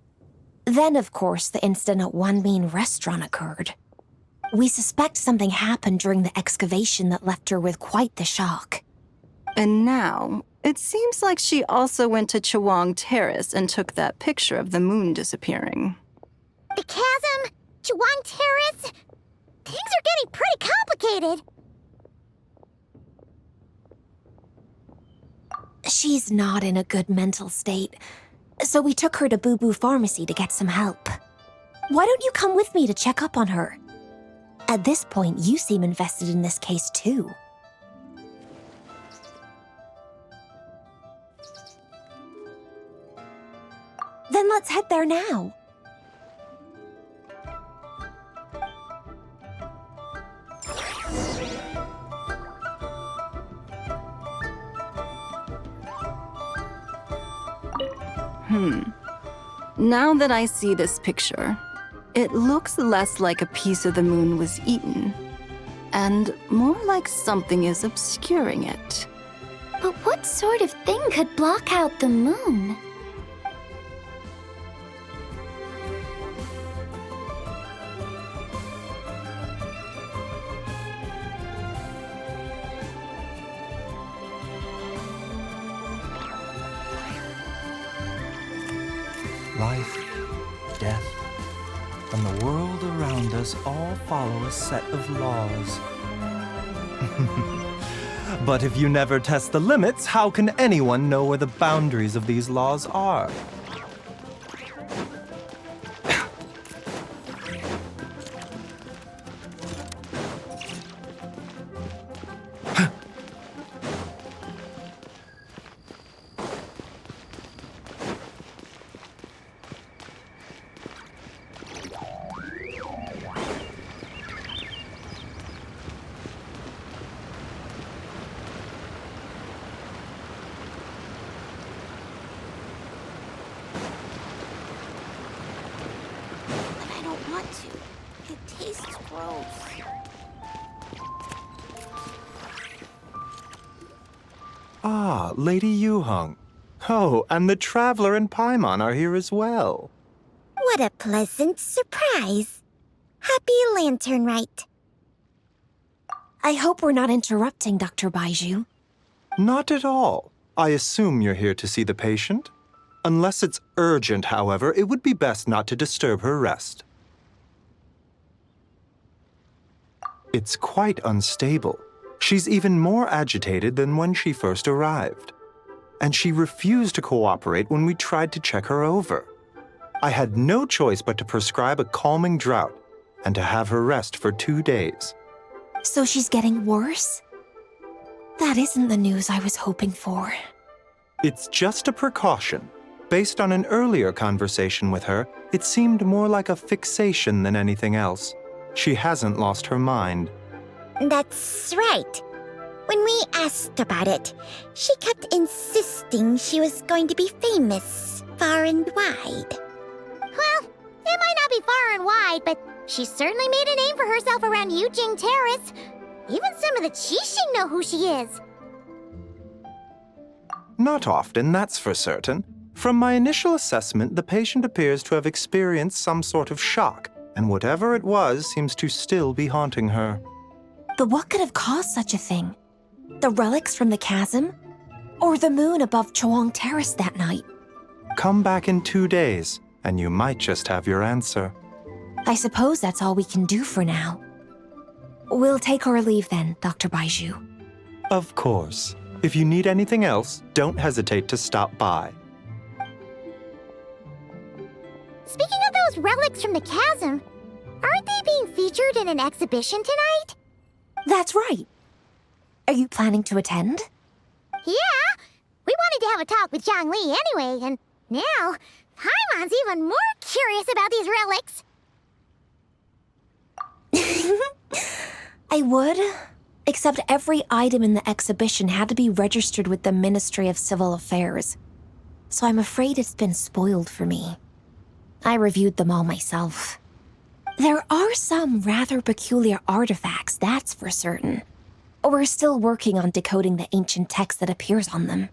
Speaker 17: Then, of course, the incident at Wanmin Restaurant occurred. We suspect something happened during the excavation that left her with quite the shock.
Speaker 16: And now, it seems like she also went to Chawang Terrace and took that picture of the moon disappearing.
Speaker 3: The chasm? Chawang Terrace? Things are getting pretty complicated.
Speaker 17: She's not in a good mental state, so we took her to Boo Boo Pharmacy to get some help. Why don't you come with me to check up on her? At this point, you seem invested in this case too. Then let's head there now.
Speaker 16: Now that I see this picture, it looks less like a piece of the moon was eaten, and more like something is obscuring it.
Speaker 2: But what sort of thing could block out the moon?
Speaker 7: Life, death, and the world around us all follow a set of laws. But if you never test the limits, how can anyone know where the boundaries of these laws are? Ah, Lady Yuheng. Oh, and the Traveler and Paimon are here as well.
Speaker 3: What a pleasant surprise. Happy Lantern Rite.
Speaker 17: I hope we're not interrupting, Dr. Baiju.
Speaker 7: Not at all. I assume you're here to see the patient? Unless it's urgent, however, it would be best not to disturb her rest. It's quite unstable. She's even more agitated than when she first arrived. And she refused to cooperate when we tried to check her over. I had no choice but to prescribe a calming draught and to have her rest for 2 days.
Speaker 17: So she's getting worse? That isn't the news I was hoping for.
Speaker 7: It's just a precaution. Based on an earlier conversation with her, it seemed more like a fixation than anything else. She hasn't lost her mind.
Speaker 3: That's right. When we asked about it, she kept insisting she was going to be famous far and wide. Well, it might not be far and wide, but she certainly made a name for herself around Yujing Terrace. Even some of the Qixing know who she is.
Speaker 7: Not often, that's for certain. From my initial assessment, the patient appears to have experienced some sort of shock, and whatever it was seems to still be haunting her.
Speaker 17: But what could have caused such a thing? The relics from the chasm? Or the moon above Chawang Terrace that night?
Speaker 7: Come back in 2 days, and you might just have your answer.
Speaker 17: I suppose that's all we can do for now. We'll take our leave then, Dr. Baiju.
Speaker 7: Of course. If you need anything else, don't hesitate to stop by.
Speaker 3: Speaking of those relics from the chasm, aren't they being featured in an exhibition tonight?
Speaker 17: That's right. Are you planning to attend?
Speaker 3: Yeah! We wanted to have a talk with Zhang Li anyway, and now Paimon's even more curious about these relics.
Speaker 17: I would, Except every item in the exhibition had to be registered with the Ministry of Civil Affairs. So I'm afraid it's been spoiled for me. I reviewed them all myself. There are some rather peculiar artifacts, that's for certain. We're still working on decoding the ancient text that appears on them.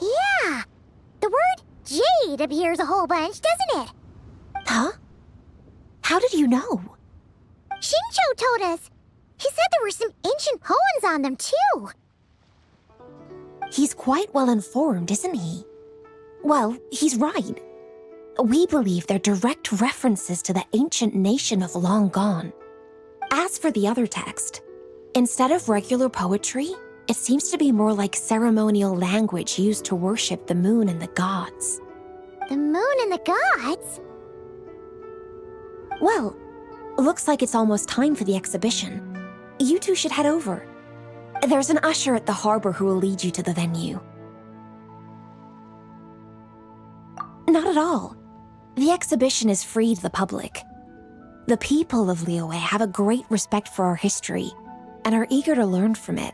Speaker 3: Yeah! The word jade appears a whole bunch, doesn't it?
Speaker 17: Huh? How did you know?
Speaker 3: Shincho told us. He said there were some ancient poems on them, too.
Speaker 17: He's quite well informed, isn't he? Well, he's right. We believe they're direct references to the ancient nation of long gone. As for the other text, instead of regular poetry, it seems to be more like ceremonial language used to worship the moon and the gods.
Speaker 3: The moon and the gods?
Speaker 17: Well, looks like it's almost time for the exhibition. You two should head over. There's an usher at the harbor who will lead you to the venue. Not at all. The exhibition is free to the public. The people of Liyue have a great respect for our history and are eager to learn from it.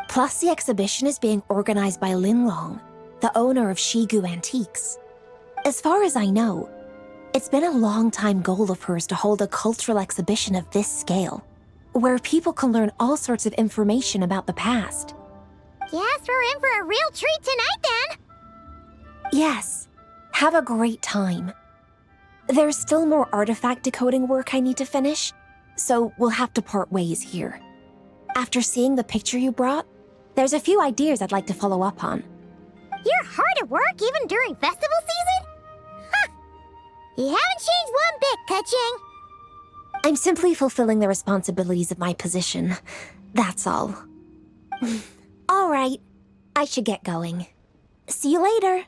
Speaker 17: Plus, the exhibition is being organized by Linlong, the owner of Shigu Antiques. As far as I know, it's been a long-time goal of hers to hold a cultural exhibition of this scale, where people can learn all sorts of information about the past.
Speaker 3: Guess we're in for a real treat tonight, then.
Speaker 17: Yes, have a great time. There's still more artifact decoding work I need to finish, so we'll have to part ways here. After seeing the picture you brought, there's a few ideas I'd like to follow up on.
Speaker 3: You're hard at work even during festival season? Huh. You haven't changed one bit, Ka-Ching.
Speaker 17: I'm simply fulfilling the responsibilities of my position. That's all. All right, I should get going. See you later.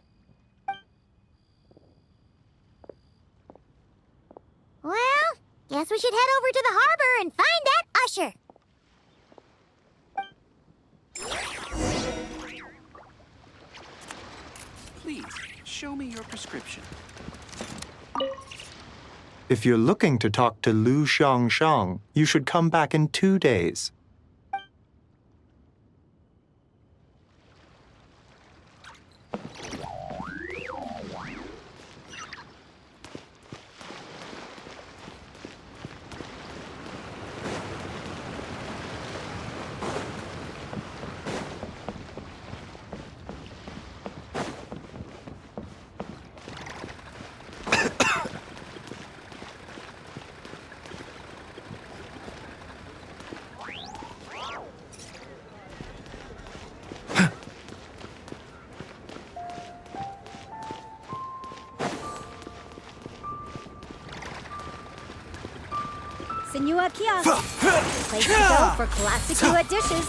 Speaker 3: Well, guess we should head over to the harbor and find that usher.
Speaker 18: Please, show me your prescription.
Speaker 7: If you're looking to talk to Lu Xiangshang, you should come back in 2 days.
Speaker 19: Senua Kiosk. Place to go for classic Yua dishes.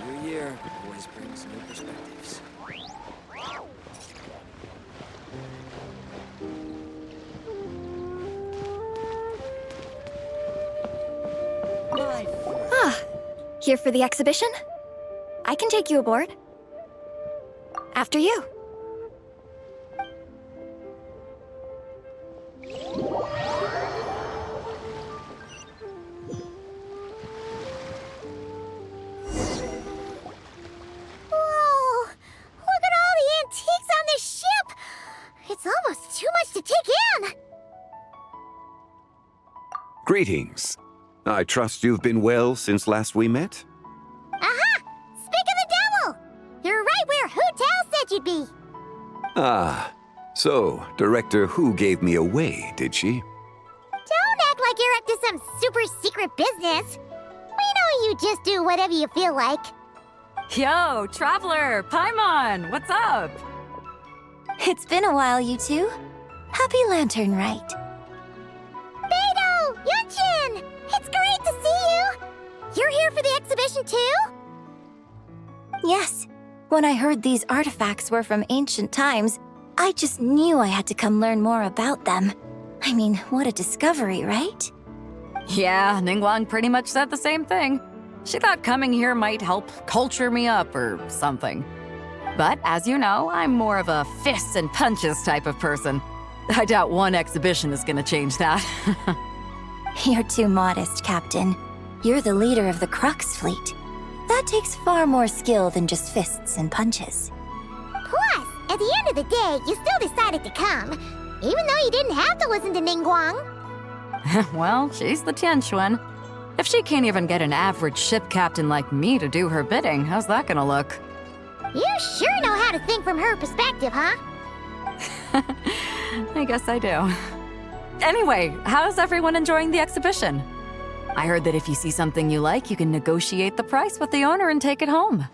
Speaker 18: New year always brings new perspectives.
Speaker 2: Here for the exhibition? I can take you aboard. After you.
Speaker 3: Whoa! Look at all the antiques on this ship! It's almost too much to take in!
Speaker 20: Greetings. I trust you've been well since last we met?
Speaker 3: Aha! Speak of the devil! You're right where Hu Tao said you'd be!
Speaker 20: Ah, so Director Hu gave me away, did she?
Speaker 3: Don't act like you're up to some super secret business! We know you just do whatever you feel like.
Speaker 9: Yo, Traveler, Paimon, what's up?
Speaker 2: It's been a while, you two. Happy Lantern Rite.
Speaker 3: Beidou! Yunchin! It's great to see you! You're here for the exhibition too?
Speaker 2: Yes. When I heard these artifacts were from ancient times, I just knew I had to come learn more about them.
Speaker 3: I mean, what a discovery, right?
Speaker 21: Yeah, Ningguang pretty much said the same thing. She thought coming here might help culture me up or something. But as you know, I'm more of a fists and punches type of person. I doubt one exhibition is gonna change that.
Speaker 3: You're too modest, Captain. You're the leader of the Crux fleet. That takes far more skill than just fists and punches.
Speaker 1: Plus, at the end of the day, you still decided to come, even though you didn't have to listen to Ningguang.
Speaker 21: Well, she's the Tianquan. If she can't even get an average ship captain like me to do her bidding, how's that gonna look?
Speaker 1: You sure know how to think from her perspective, huh?
Speaker 21: I guess I do. Anyway, how's everyone enjoying the exhibition? I heard that if you see something you like, you can negotiate the price with the owner and take it home.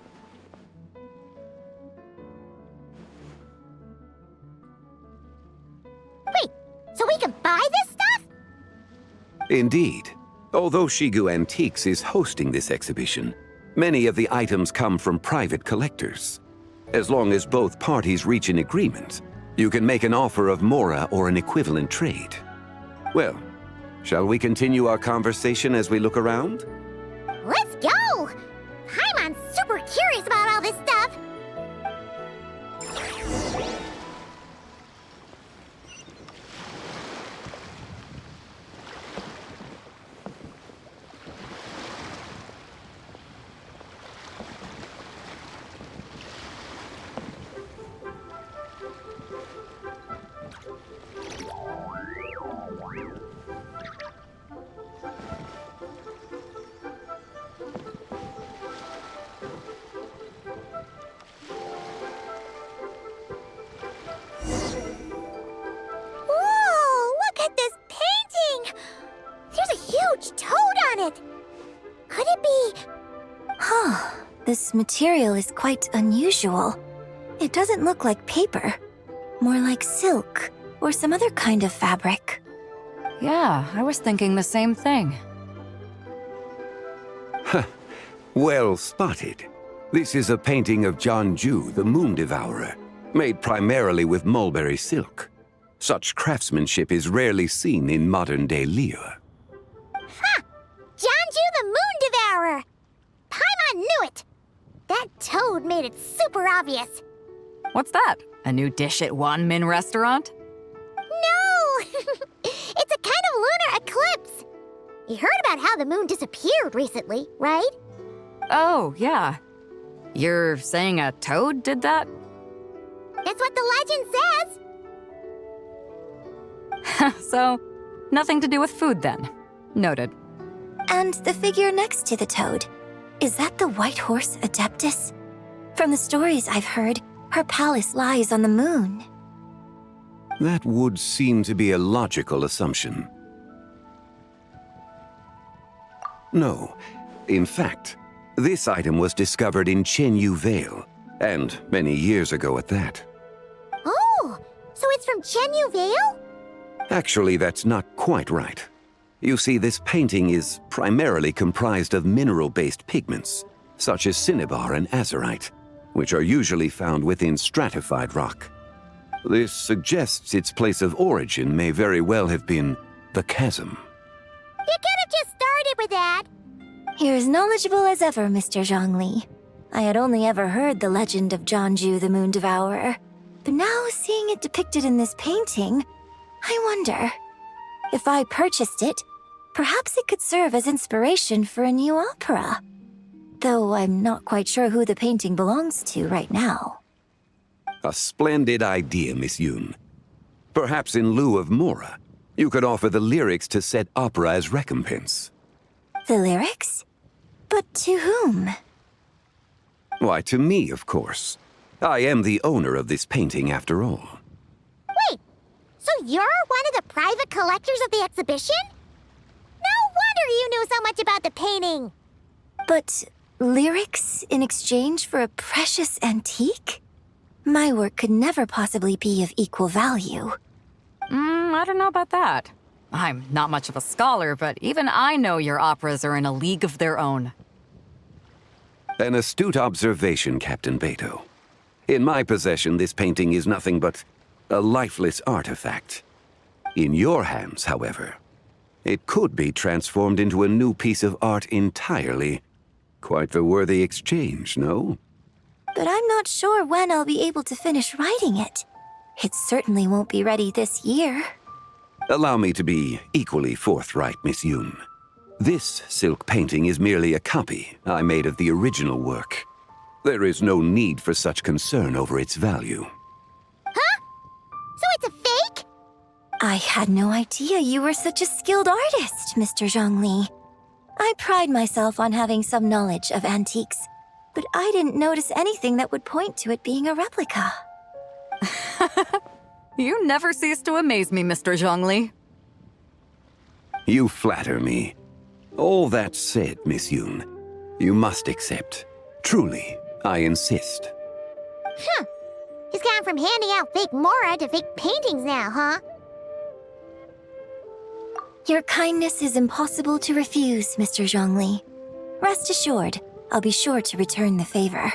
Speaker 1: Wait, so we can buy this stuff?
Speaker 20: Indeed. Although Shigu Antiques is hosting this exhibition, many of the items come from private collectors. As long as both parties reach an agreement, you can make an offer of mora or an equivalent trade. Well, shall we continue our conversation as we look around?
Speaker 1: Let's go! Paimon's super curious about all this stuff.
Speaker 3: This material is quite unusual. It doesn't look like paper. More like silk, or some other kind of fabric.
Speaker 21: Yeah, I was thinking the same thing.
Speaker 20: Well spotted. This is a painting of Jianju, the Moon Devourer, made primarily with mulberry silk. Such craftsmanship is rarely seen in modern-day Liyue.
Speaker 1: Ha! Jianju the Moon Devourer! Paimon knew it! That toad made it super obvious.
Speaker 21: What's that? A new dish at Wanmin restaurant?
Speaker 1: No! It's a kind of lunar eclipse. You heard about how the moon disappeared recently, right?
Speaker 21: Oh, yeah. You're saying a toad did that?
Speaker 1: That's what the legend says.
Speaker 21: So, nothing to do with food then. Noted.
Speaker 3: And the figure next to the toad. Is that the White Horse Adeptus? From the stories I've heard, her palace lies on the moon.
Speaker 20: That would seem to be a logical assumption. No. In fact, this item was discovered in Chenyu Vale, and many years ago at that.
Speaker 1: Oh, so it's from Chenyu Vale?
Speaker 20: Actually, that's not quite right. You see, this painting is primarily comprised of mineral-based pigments, such as cinnabar and azurite, which are usually found within stratified rock. This suggests its place of origin may very well have been the chasm.
Speaker 1: You could have just started with that.
Speaker 3: You're as knowledgeable as ever, Mr. Zhongli. I had only ever heard the legend of Jianju the Moon Devourer, but now seeing it depicted in this painting, I wonder, if I purchased it, perhaps it could serve as inspiration for a new opera. Though I'm not quite sure who the painting belongs to right now.
Speaker 20: A splendid idea, Miss Yoon. Perhaps in lieu of mora, you could offer the lyrics to said opera as recompense.
Speaker 3: The lyrics? But to whom?
Speaker 20: Why, to me, of course. I am the owner of this painting, after all.
Speaker 1: Wait, so you're one of the private collectors of the exhibition? No wonder you knew so much about the painting.
Speaker 3: But lyrics in exchange for a precious antique? My work could never possibly be of equal value.
Speaker 21: I don't know about that. I'm not much of a scholar, but even I know your operas are in a league of their own.
Speaker 20: An astute observation, Captain Beto. In my possession, this painting is nothing but a lifeless artifact. In your hands, however, it could be transformed into a new piece of art entirely. Quite the worthy exchange, no?
Speaker 3: But I'm not sure when I'll be able to finish writing it. It certainly won't be ready this year.
Speaker 20: Allow me to be equally forthright, Miss Yoon. This silk painting is merely a copy I made of the original work. There is no need for such concern over its value.
Speaker 3: Huh? So it's a fake? I had no idea you were such a skilled artist, Mr. Zhongli. I pride myself on having some knowledge of antiques, but I didn't notice anything that would point to it being a replica.
Speaker 21: You never cease to amaze me, Mr. Zhongli.
Speaker 20: You flatter me. All that said, Miss Yoon, you must accept. Truly, I insist.
Speaker 1: Huh. He's gone from handing out fake Mora to fake paintings now, huh?
Speaker 3: Your kindness is impossible to refuse, Mr. Zhongli. Rest assured, I'll be sure to return the favor.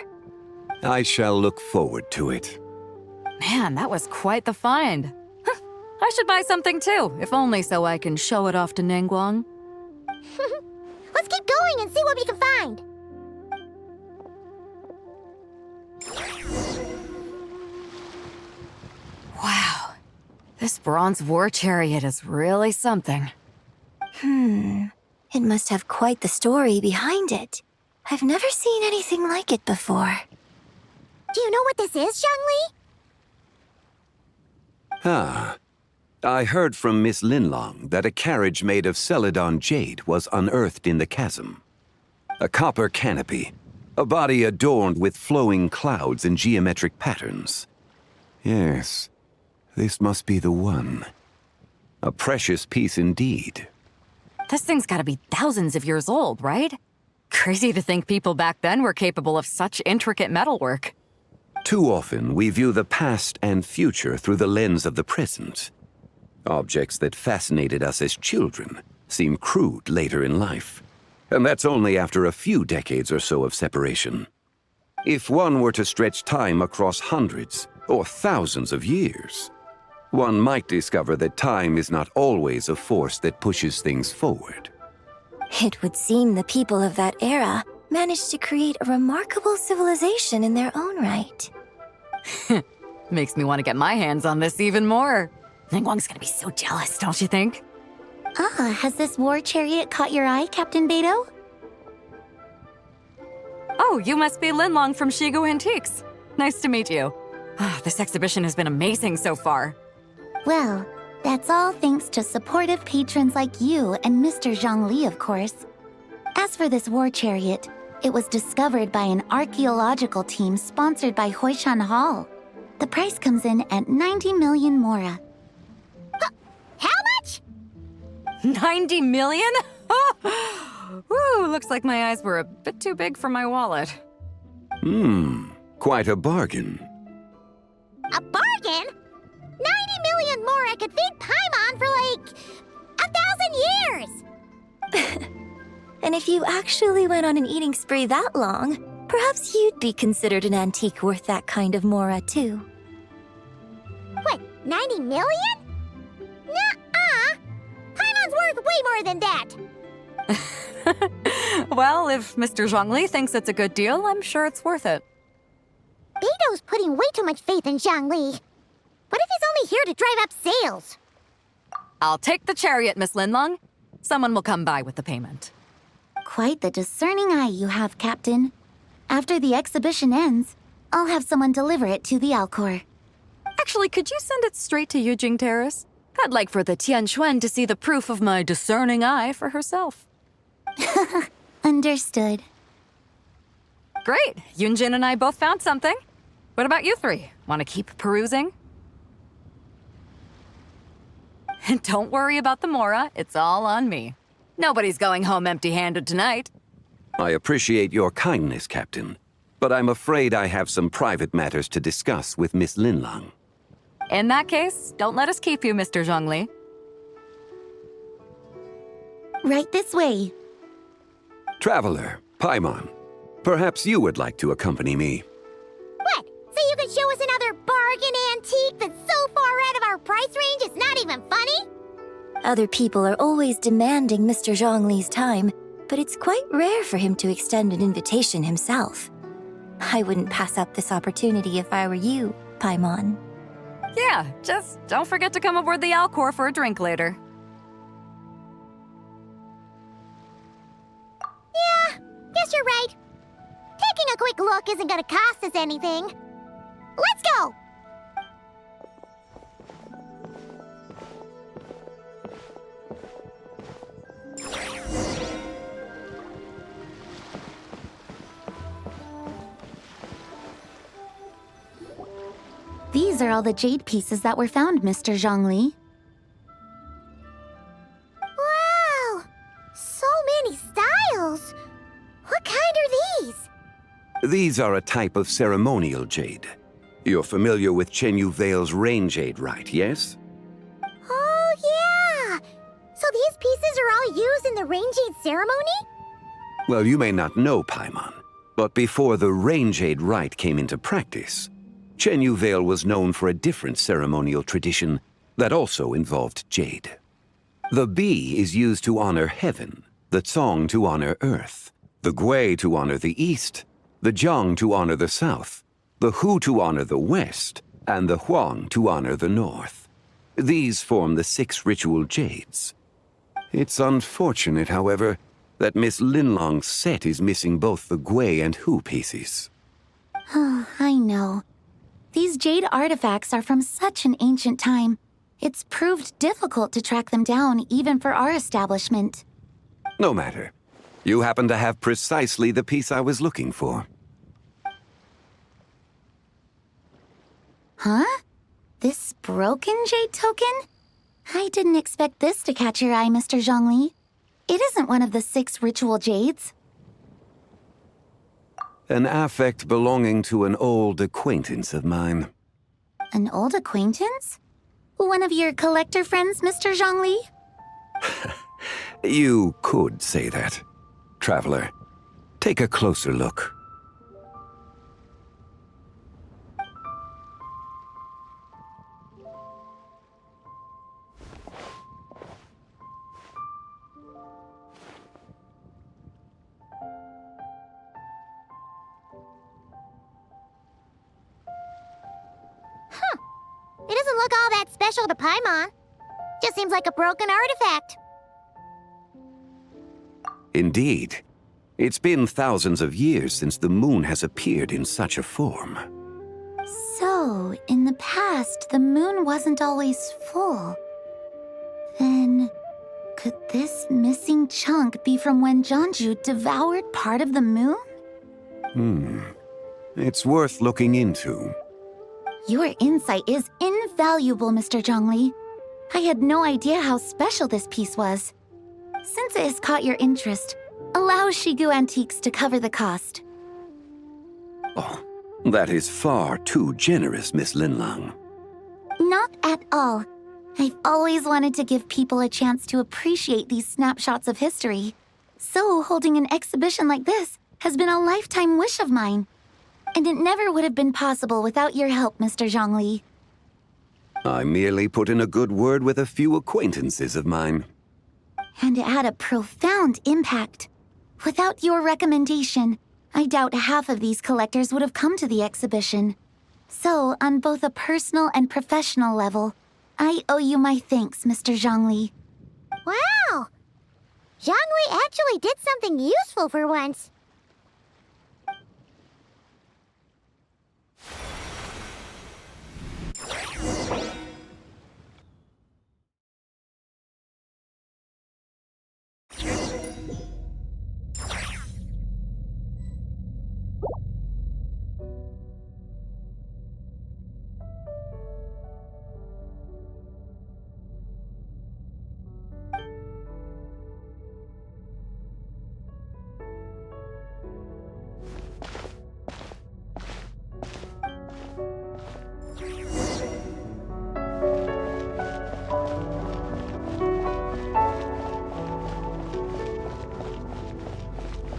Speaker 20: I shall look forward to it.
Speaker 21: Man, that was quite the find. I should buy something too, if only so I can show it off to Ningguang.
Speaker 1: Let's keep going and see what we can find.
Speaker 21: Wow, this bronze war chariot is really something.
Speaker 3: It must have quite the story behind it. I've never seen anything like it before.
Speaker 1: Do you know what this is, Zhongli?
Speaker 20: I heard from Miss Linlong that a carriage made of Celadon jade was unearthed in the chasm. A copper canopy, a body adorned with flowing clouds and geometric patterns. Yes, this must be the one. A precious piece indeed.
Speaker 21: This thing's gotta be thousands of years old, right? Crazy to think people back then were capable of such intricate metalwork.
Speaker 20: Too often, we view the past and future through the lens of the present. Objects that fascinated us as children seem crude later in life. And that's only after a few decades or so of separation. If one were to stretch time across hundreds or thousands of years, one might discover that time is not always a force that pushes things forward.
Speaker 3: It would seem the people of that era managed to create a remarkable civilization in their own right.
Speaker 21: Makes me want to get my hands on this even more. Ningguang's gonna be so jealous, don't you think?
Speaker 17: Has this war chariot caught your eye, Captain Beidou?
Speaker 21: Oh, you must be Linlong from Shigu Antiques. Nice to meet you. This exhibition has been amazing so far.
Speaker 17: Well, that's all thanks to supportive patrons like you and Mr. Zhongli, of course. As for this war chariot, it was discovered by an archaeological team sponsored by Huishan Hall. The price comes in at 90 million Mora.
Speaker 1: How much?
Speaker 21: 90 million? Woo, looks like my eyes were a bit too big for my wallet.
Speaker 20: Quite a bargain.
Speaker 1: A bargain? 90 million Mora could feed Paimon for like 1,000 years!
Speaker 3: And if you actually went on an eating spree that long, perhaps you'd be considered an antique worth that kind of Mora, too.
Speaker 1: What, 90 million? Nuh-uh! Paimon's worth way more than that!
Speaker 21: Well, if Mr. Zhongli thinks it's a good deal, I'm sure it's worth it.
Speaker 1: Beidou's putting way too much faith in Zhongli. What if he's only here to drive up sales?
Speaker 21: I'll take the chariot, Miss Linlong. Someone will come by with the payment.
Speaker 17: Quite the discerning eye you have, Captain. After the exhibition ends, I'll have someone deliver it to the Alcor.
Speaker 21: Actually, could you send it straight to Yujing Terrace? I'd like for the Tianquan to see the proof of my discerning eye for herself.
Speaker 17: Understood.
Speaker 21: Great. Yunjin and I both found something. What about you three? Want to keep perusing? And don't worry about the Mora. It's all on me. Nobody's going home empty-handed tonight.
Speaker 20: I appreciate your kindness, Captain, but I'm afraid I have some private matters to discuss with Miss Linlong.
Speaker 21: In that case, don't let us keep you, Mr. Zhongli.
Speaker 17: Right this way.
Speaker 20: Traveler, Paimon, perhaps you would like to accompany me.
Speaker 1: What? So you can show us another bargain antique that's so far out of our price range it's not even funny?
Speaker 4: Other people are always demanding Mr. Zhongli's time, but it's quite rare for him to extend an invitation himself. I wouldn't pass up this opportunity if I were you, Paimon.
Speaker 21: Yeah, just don't forget to come aboard the Alcor for a drink later.
Speaker 3: Yeah, guess you're right. Taking a quick look isn't gonna cost us anything. Let's go!
Speaker 2: These are all the jade pieces that were found, Mr. Zhongli.
Speaker 3: Wow! So many styles! What kind are these?
Speaker 20: These are a type of ceremonial jade. You're familiar with Chenyu Vale's rain jade, right, yes?
Speaker 3: Oh, yeah! So these pieces are all used in the rain jade ceremony?
Speaker 20: Well, you may not know, Paimon, but before the rain jade rite came into practice, Chenyu Vale was known for a different ceremonial tradition that also involved jade. The bee is used to honor heaven, the Tsong to honor earth, the Gui to honor the east, the Jiang to honor the south, the Hu to honor the west, and the Huang to honor the north. These form the 6 ritual jades. It's unfortunate, however, that Miss Linlong's set is missing both the Gui and Hu pieces.
Speaker 2: Oh, I know. These jade artifacts are from such an ancient time. It's proved difficult to track them down, even for our establishment.
Speaker 20: No matter. You happen to have precisely the piece I was looking for.
Speaker 2: Huh? This broken jade token? I didn't expect this to catch your eye, Mr. Zhongli. It isn't one of the 6 ritual jades.
Speaker 20: An affect belonging to an old acquaintance of mine.
Speaker 2: An old acquaintance? One of your collector friends, Mr. Zhongli?
Speaker 20: You could say that. Traveler, take a closer look.
Speaker 3: It doesn't look all that special to Paimon. Just seems like a broken artifact.
Speaker 20: Indeed. It's been thousands of years since the moon has appeared in such a form.
Speaker 2: So, in the past, the moon wasn't always full. Then, could this missing chunk be from when Jianzhu devoured part of the moon?
Speaker 20: It's worth looking into.
Speaker 2: Your insight is invaluable, Mr. Zhongli. I had no idea how special this piece was. Since it has caught your interest, allow Shigu Antiques to cover the cost.
Speaker 20: Oh, that is far too generous, Miss Linlang.
Speaker 2: Not at all. I've always wanted to give people a chance to appreciate these snapshots of history. So holding an exhibition like this has been a lifetime wish of mine. And it never would have been possible without your help, Mr. Zhongli.
Speaker 20: I merely put in a good word with a few acquaintances of mine.
Speaker 2: And it had a profound impact. Without your recommendation, I doubt half of these collectors would have come to the exhibition. So, on both a personal and professional level, I owe you my thanks, Mr. Zhongli.
Speaker 3: Wow! Zhongli actually did something useful for once.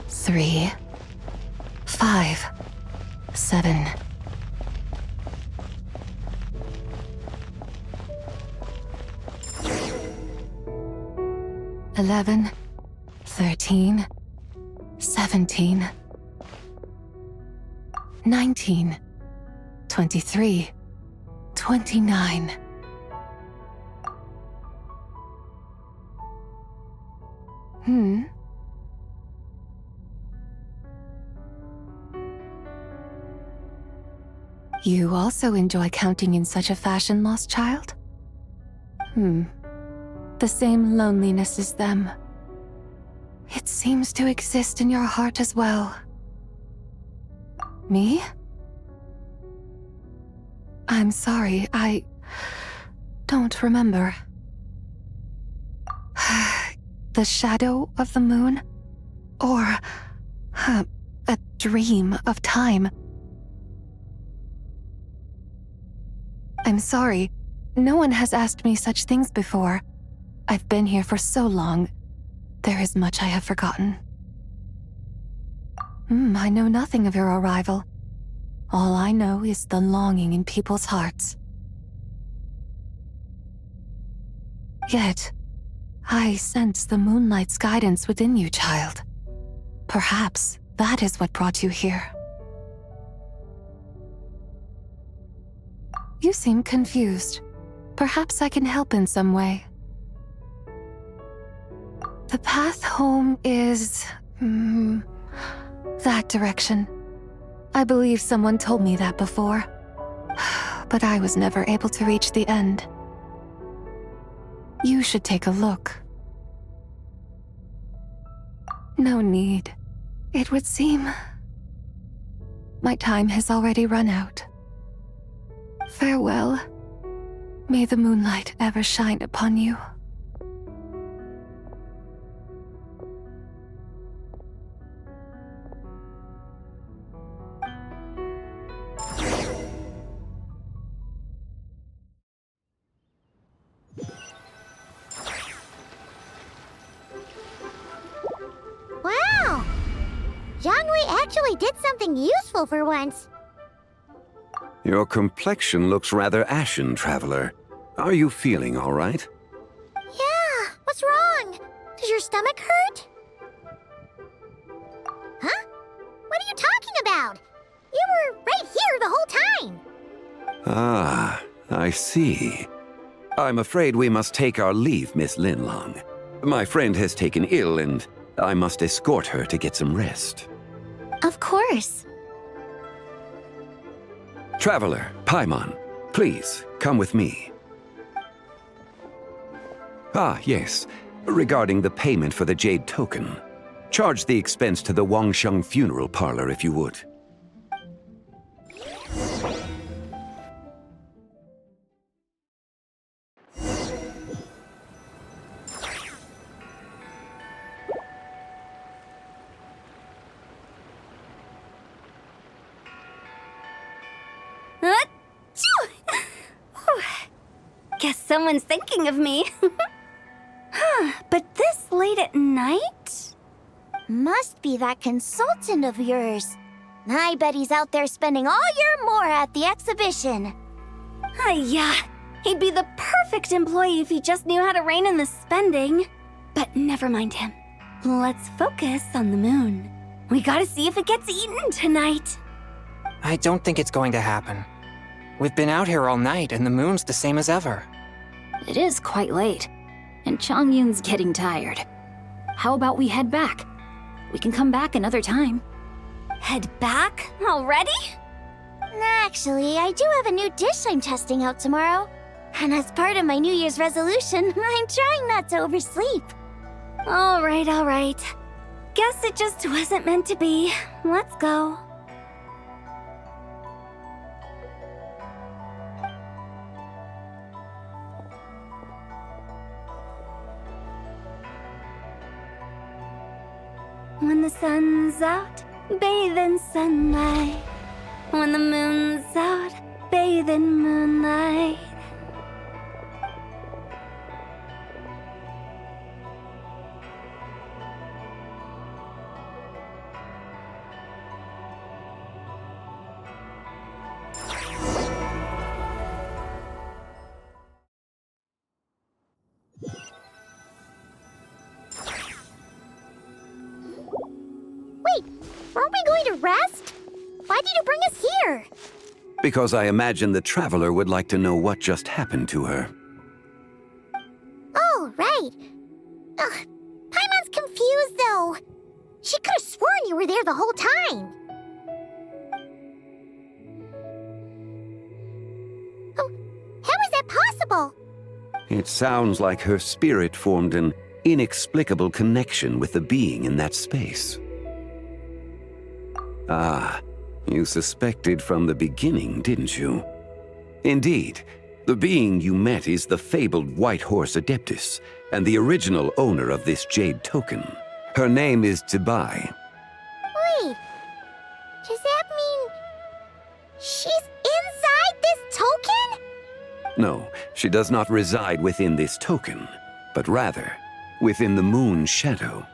Speaker 11: Three, 5, 7. 11, 13, 17, 19, 23, 29. You also enjoy counting in such a fashion, lost child? The same loneliness as them. It seems to exist in your heart as well. Me? I'm sorry, I don't remember. The shadow of the moon? Or a dream of time? I'm sorry. No one has asked me such things before. I've been here for so long. There is much I have forgotten. I know nothing of your arrival. All I know is the longing in people's hearts. Yet, I sense the moonlight's guidance within you, child. Perhaps that is what brought you here. You seem confused. Perhaps I can help in some way. The path home is... that direction. I believe someone told me that before. But I was never able to reach the end. You should take a look. No need. It would seem... my time has already run out. Farewell. May the moonlight ever shine upon you.
Speaker 3: Wow! Zhongli actually did something useful for once.
Speaker 20: Your complexion looks rather ashen, Traveler. Are you feeling all right?
Speaker 3: Yeah, what's wrong? Does your stomach hurt? Huh? What are you talking about? You were right here the whole time.
Speaker 20: Ah, I see. I'm afraid we must take our leave, Miss Linlong. My friend has taken ill and I must escort her to get some rest.
Speaker 3: Of course.
Speaker 20: Traveler, Paimon, please, come with me. Ah, yes. Regarding the payment for the Jade Token. Charge the expense to the Wangsheng Funeral Parlor if you would.
Speaker 2: Guess someone's thinking of me. But this late at night?
Speaker 3: Must be that consultant of yours. I bet he's out there spending all year more at the exhibition.
Speaker 2: Yeah, he'd be the perfect employee if he just knew how to rein in the spending. But never mind him. Let's focus on the moon. We gotta see if it gets eaten tonight.
Speaker 12: I don't think it's going to happen. We've been out here all night and the moon's the same as ever.
Speaker 9: It is quite late, and Changyun's getting tired. How about we head back? We can come back another time.
Speaker 2: Head back? Already?
Speaker 3: Actually, I do have a new dish I'm testing out tomorrow. And as part of my New Year's resolution, I'm trying not to oversleep.
Speaker 2: All right. Guess it just wasn't meant to be. Let's go. When the sun's out, bathe in sunlight. When the moon's out, bathe in moonlight.
Speaker 3: Aren't we going to rest? Why did you bring us here?
Speaker 20: Because I imagine the traveler would like to know what just happened to her.
Speaker 3: Oh, right. Ugh, Paimon's confused, though. She could have sworn you were there the whole time. Oh, how is that possible?
Speaker 20: It sounds like her spirit formed an inexplicable connection with the being in that space. Ah, you suspected from the beginning, didn't you? Indeed, the being you met is the fabled White Horse Adeptus, and the original owner of this jade token. Her name is Zibai.
Speaker 3: Wait, does that mean she's inside this token?
Speaker 20: No, she does not reside within this token, but rather within the moon's shadow.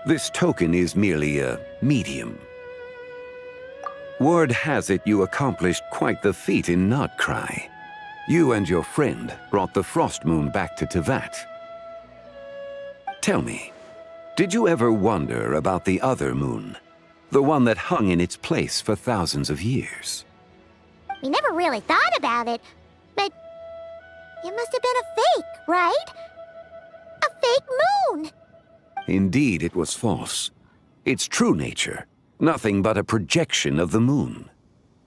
Speaker 20: This token is merely a medium. Word has it you accomplished quite the feat in Nodcry. You and your friend brought the Frost Moon back to Tevat. Tell me, did you ever wonder about the other moon? The one that hung in its place for thousands of years?
Speaker 3: We never really thought about it, but it must have been a fake, right? A fake moon!
Speaker 20: Indeed, it was false. Its true nature, nothing but a projection of the moon.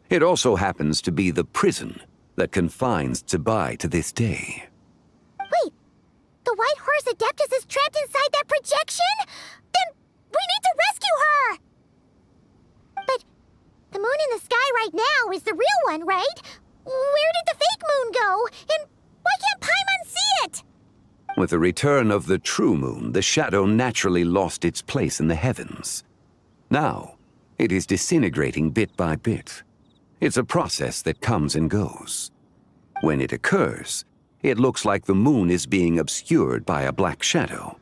Speaker 20: It also happens to be the prison that confines Zibai to this day.
Speaker 3: Wait, the White Horse Adeptus is trapped inside that projection? Then we need to rescue her! But the moon in the sky right now is the real one, right? Where did the fake moon go? And why can't Paimon see it?
Speaker 20: With the return of the true moon, the shadow naturally lost its place in the heavens. Now, it is disintegrating bit by bit. It's a process that comes and goes. When it occurs, it looks like the moon is being obscured by a black shadow.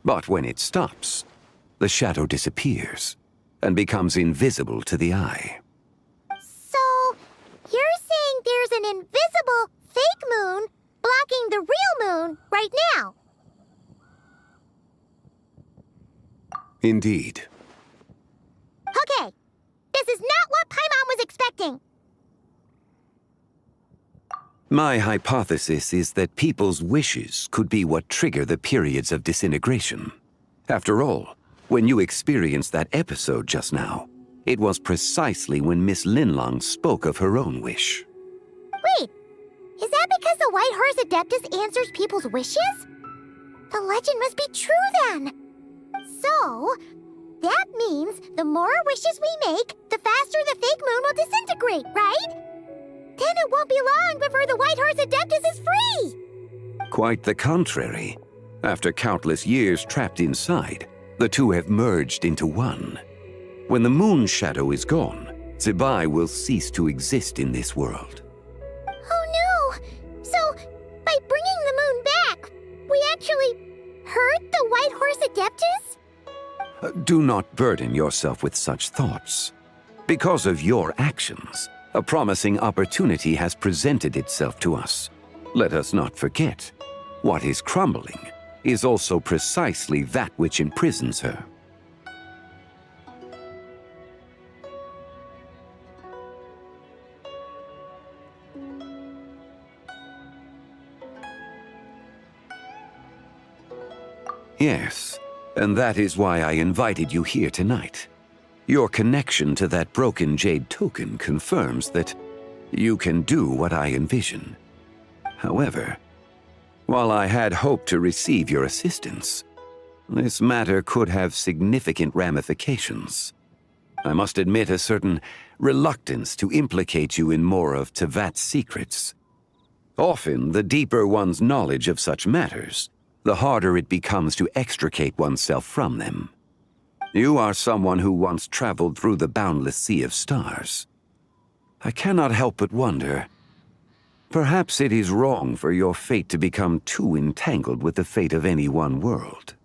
Speaker 20: But when it stops, the shadow disappears and becomes invisible to the eye.
Speaker 3: So, you're saying there's an invisible fake moon blocking the real moon right now?
Speaker 20: Indeed.
Speaker 3: Okay, this is not what Paimon was expecting.
Speaker 20: My hypothesis is that people's wishes could be what trigger the periods of disintegration. After all, when you experienced that episode just now, it was precisely when Miss Linlong spoke of her own wish.
Speaker 3: Wait, is that because the White Horse Adeptus answers people's wishes? The legend must be true then. So, that means the more wishes we make, the faster the fake moon will disintegrate, right? Then it won't be long before the White Horse Adeptus is free!
Speaker 20: Quite the contrary. After countless years trapped inside, the two have merged into one. When the moon shadow is gone, Zibai will cease to exist in this world.
Speaker 3: Oh no! So, by bringing the moon back, we actually hurt the White Horse Adeptus?
Speaker 20: Do not burden yourself with such thoughts. Because of your actions, a promising opportunity has presented itself to us. Let us not forget, what is crumbling is also precisely that which imprisons her. Yes, and that is why I invited you here tonight. Your connection to that broken jade token confirms that you can do what I envision. However, while I had hoped to receive your assistance, this matter could have significant ramifications. I must admit a certain reluctance to implicate you in more of Tevat's secrets. Often, the deeper one's knowledge of such matters, the harder it becomes to extricate oneself from them. You are someone who once traveled through the boundless sea of stars. I cannot help but wonder, perhaps it is wrong for your fate to become too entangled with the fate of any one world.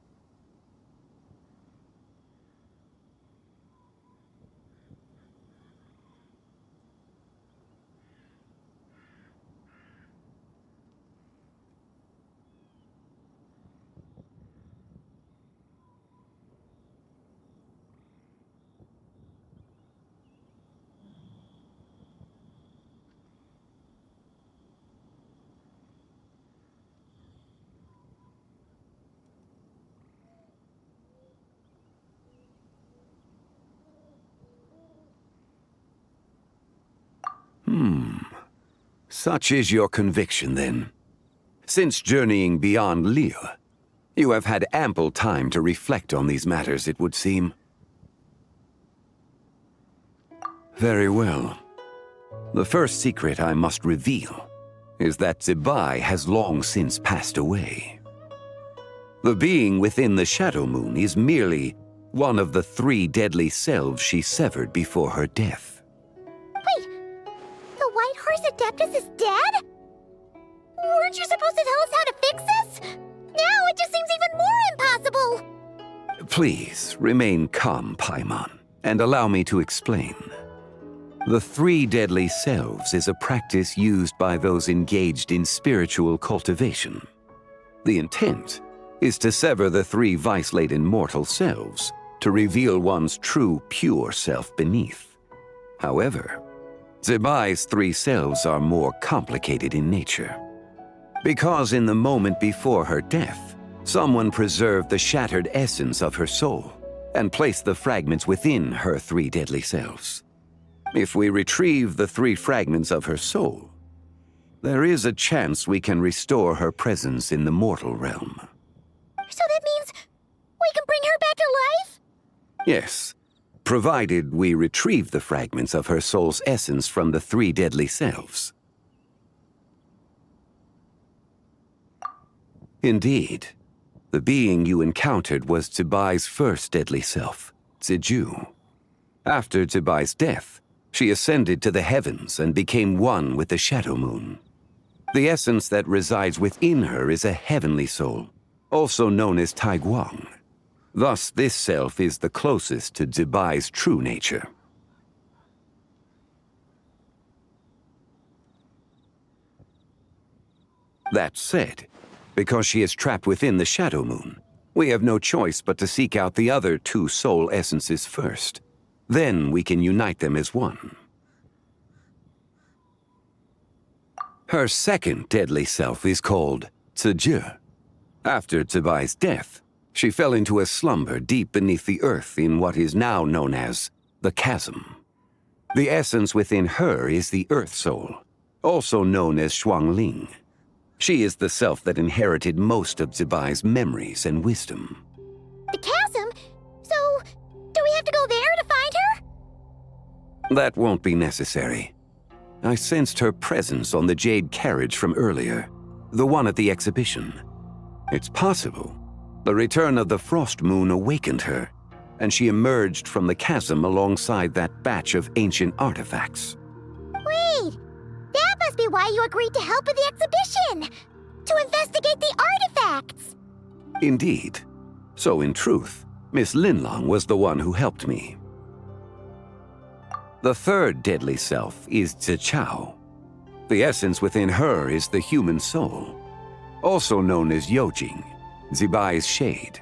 Speaker 20: Such is your conviction, then. Since journeying beyond Liyue, you have had ample time to reflect on these matters, it would seem. Very well. The first secret I must reveal is that Zibai has long since passed away. The being within the Shadow Moon is merely one of the 3 deadly selves she severed before her death.
Speaker 3: Wait, the White Horse Adeptus is dead? Weren't you supposed to tell us how to fix this? Now it just seems even more impossible!
Speaker 20: Please, remain calm, Paimon, and allow me to explain. The 3 deadly selves is a practice used by those engaged in spiritual cultivation. The intent is to sever the 3 vice-laden mortal selves to reveal one's true, pure self beneath. However, Zibai's 3 selves are more complicated in nature. Because in the moment before her death, someone preserved the shattered essence of her soul and placed the fragments within her 3 deadly selves. If we retrieve the 3 fragments of her soul, there is a chance we can restore her presence in the mortal realm.
Speaker 3: So that means we can bring her back to life?
Speaker 20: Yes, provided we retrieve the fragments of her soul's essence from the 3 deadly selves. Indeed, the being you encountered was Zibai's first deadly self, Ziju. After Zibai's death, she ascended to the heavens and became one with the Shadow Moon. The essence that resides within her is a heavenly soul, also known as Taiguang. Thus, this self is the closest to Zibai's true nature. That said, because she is trapped within the Shadow Moon, we have no choice but to seek out the other 2 soul essences first. Then we can unite them as one. Her second deadly self is called Ziji. After Zibai's death, she fell into a slumber deep beneath the earth in what is now known as the Chasm. The essence within her is the Earth Soul, also known as Shuangling. She is the self that inherited most of Zibai's memories and wisdom.
Speaker 3: The chasm? So, do we have to go there to find her?
Speaker 20: That won't be necessary. I sensed her presence on the jade carriage from earlier, the one at the exhibition. It's possible the return of the Frost Moon awakened her, and she emerged from the chasm alongside that batch of ancient artifacts.
Speaker 3: Wait! That must be why you agreed to help at the exhibition! To investigate the artifacts!
Speaker 20: Indeed. So in truth, Miss Linlong was the one who helped me. The third deadly self is Zichao. The essence within her is the human soul, also known as Yojing, Zibai's shade.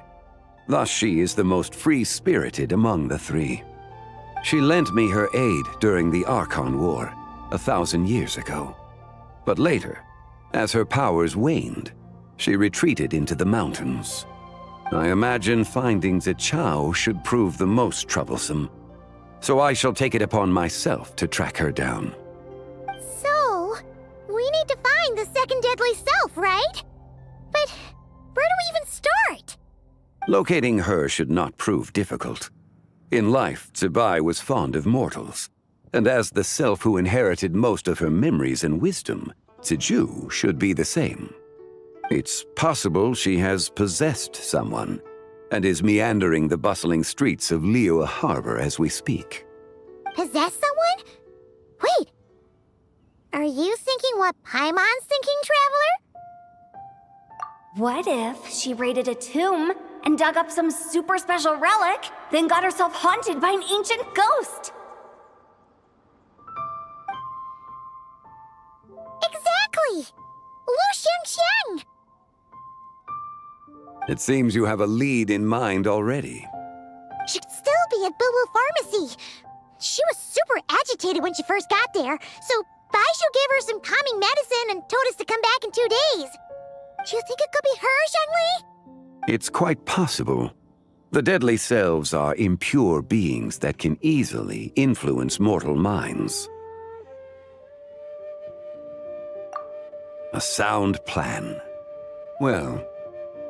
Speaker 20: Thus she is the most free-spirited among the 3. She lent me her aid during the Archon War 1,000 years ago. But later, as her powers waned, she retreated into the mountains. I imagine finding Zichao should prove the most troublesome, so I shall take it upon myself to track her down.
Speaker 3: So, we need to find the second deadly self, right? But where do we even start?
Speaker 20: Locating her should not prove difficult. In life, Zibai was fond of mortals, and as the self who inherited most of her memories and wisdom, Ziju should be the same. It's possible she has possessed someone, and is meandering the bustling streets of Liyue Harbor as we speak.
Speaker 3: Possess someone? Wait! Are you thinking what Paimon's thinking, Traveler?
Speaker 2: What if she raided a tomb and dug up some super special relic, then got herself haunted by an ancient ghost?
Speaker 3: Exactly! Lu Xiangxiang!
Speaker 20: It seems you have a lead in mind already.
Speaker 3: She'd still be at Boo Boo Pharmacy. She was super agitated when she first got there, so Baishu gave her some calming medicine and told us to come back in 2 days. Do you think it could be her, Xiangli?
Speaker 20: It's quite possible. The deadly selves are impure beings that can easily influence mortal minds. A sound plan. Well,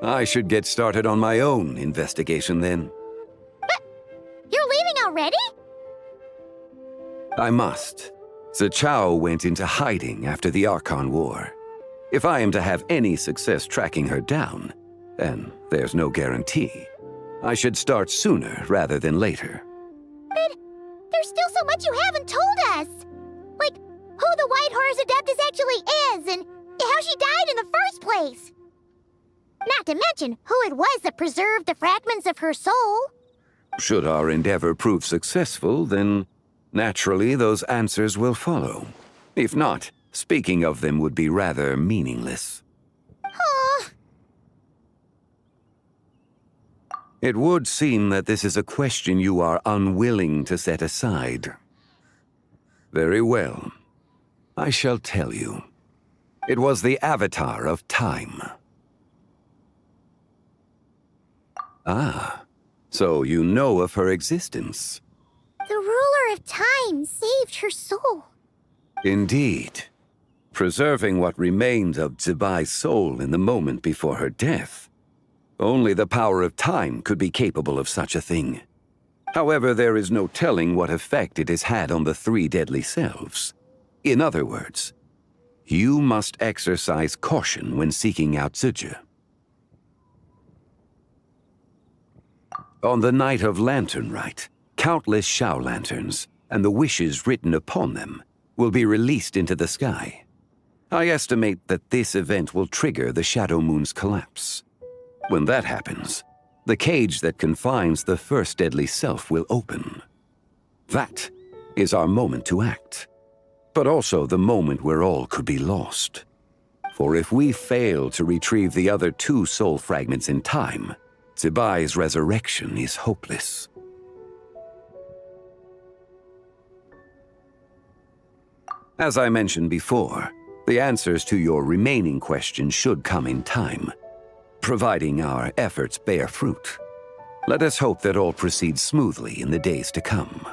Speaker 20: I should get started on my own investigation then.
Speaker 3: You're leaving already?
Speaker 20: I must. Zhao went into hiding after the Archon War. If I am to have any success tracking her down, and there's no guarantee, I should start sooner rather than later.
Speaker 3: But there's still so much you haven't told us. Like, who the White Horse Adeptus actually is, and how she died in the first place. Not to mention who it was that preserved the fragments of her soul.
Speaker 20: Should our endeavor prove successful, then naturally those answers will follow. If not, speaking of them would be rather meaningless. It would seem that this is a question you are unwilling to set aside. Very well. I shall tell you. It was the Avatar of Time. Ah, so you know of her existence.
Speaker 3: The ruler of time saved her soul.
Speaker 20: Indeed. Preserving what remained of Zibai's soul in the moment before her death. Only the power of time could be capable of such a thing. However, there is no telling what effect it has had on the three deadly selves. In other words, you must exercise caution when seeking out Ziji. On the night of Lantern Rite, countless Shao lanterns, and the wishes written upon them, will be released into the sky. I estimate that this event will trigger the Shadow Moon's collapse. When that happens, the cage that confines the first deadly self will open. That is our moment to act, but also the moment where all could be lost. For if we fail to retrieve the other two soul fragments in time, Zibai's resurrection is hopeless. As I mentioned before, the answers to your remaining questions should come in time, providing our efforts bear fruit. Let us hope that all proceeds smoothly in the days to come.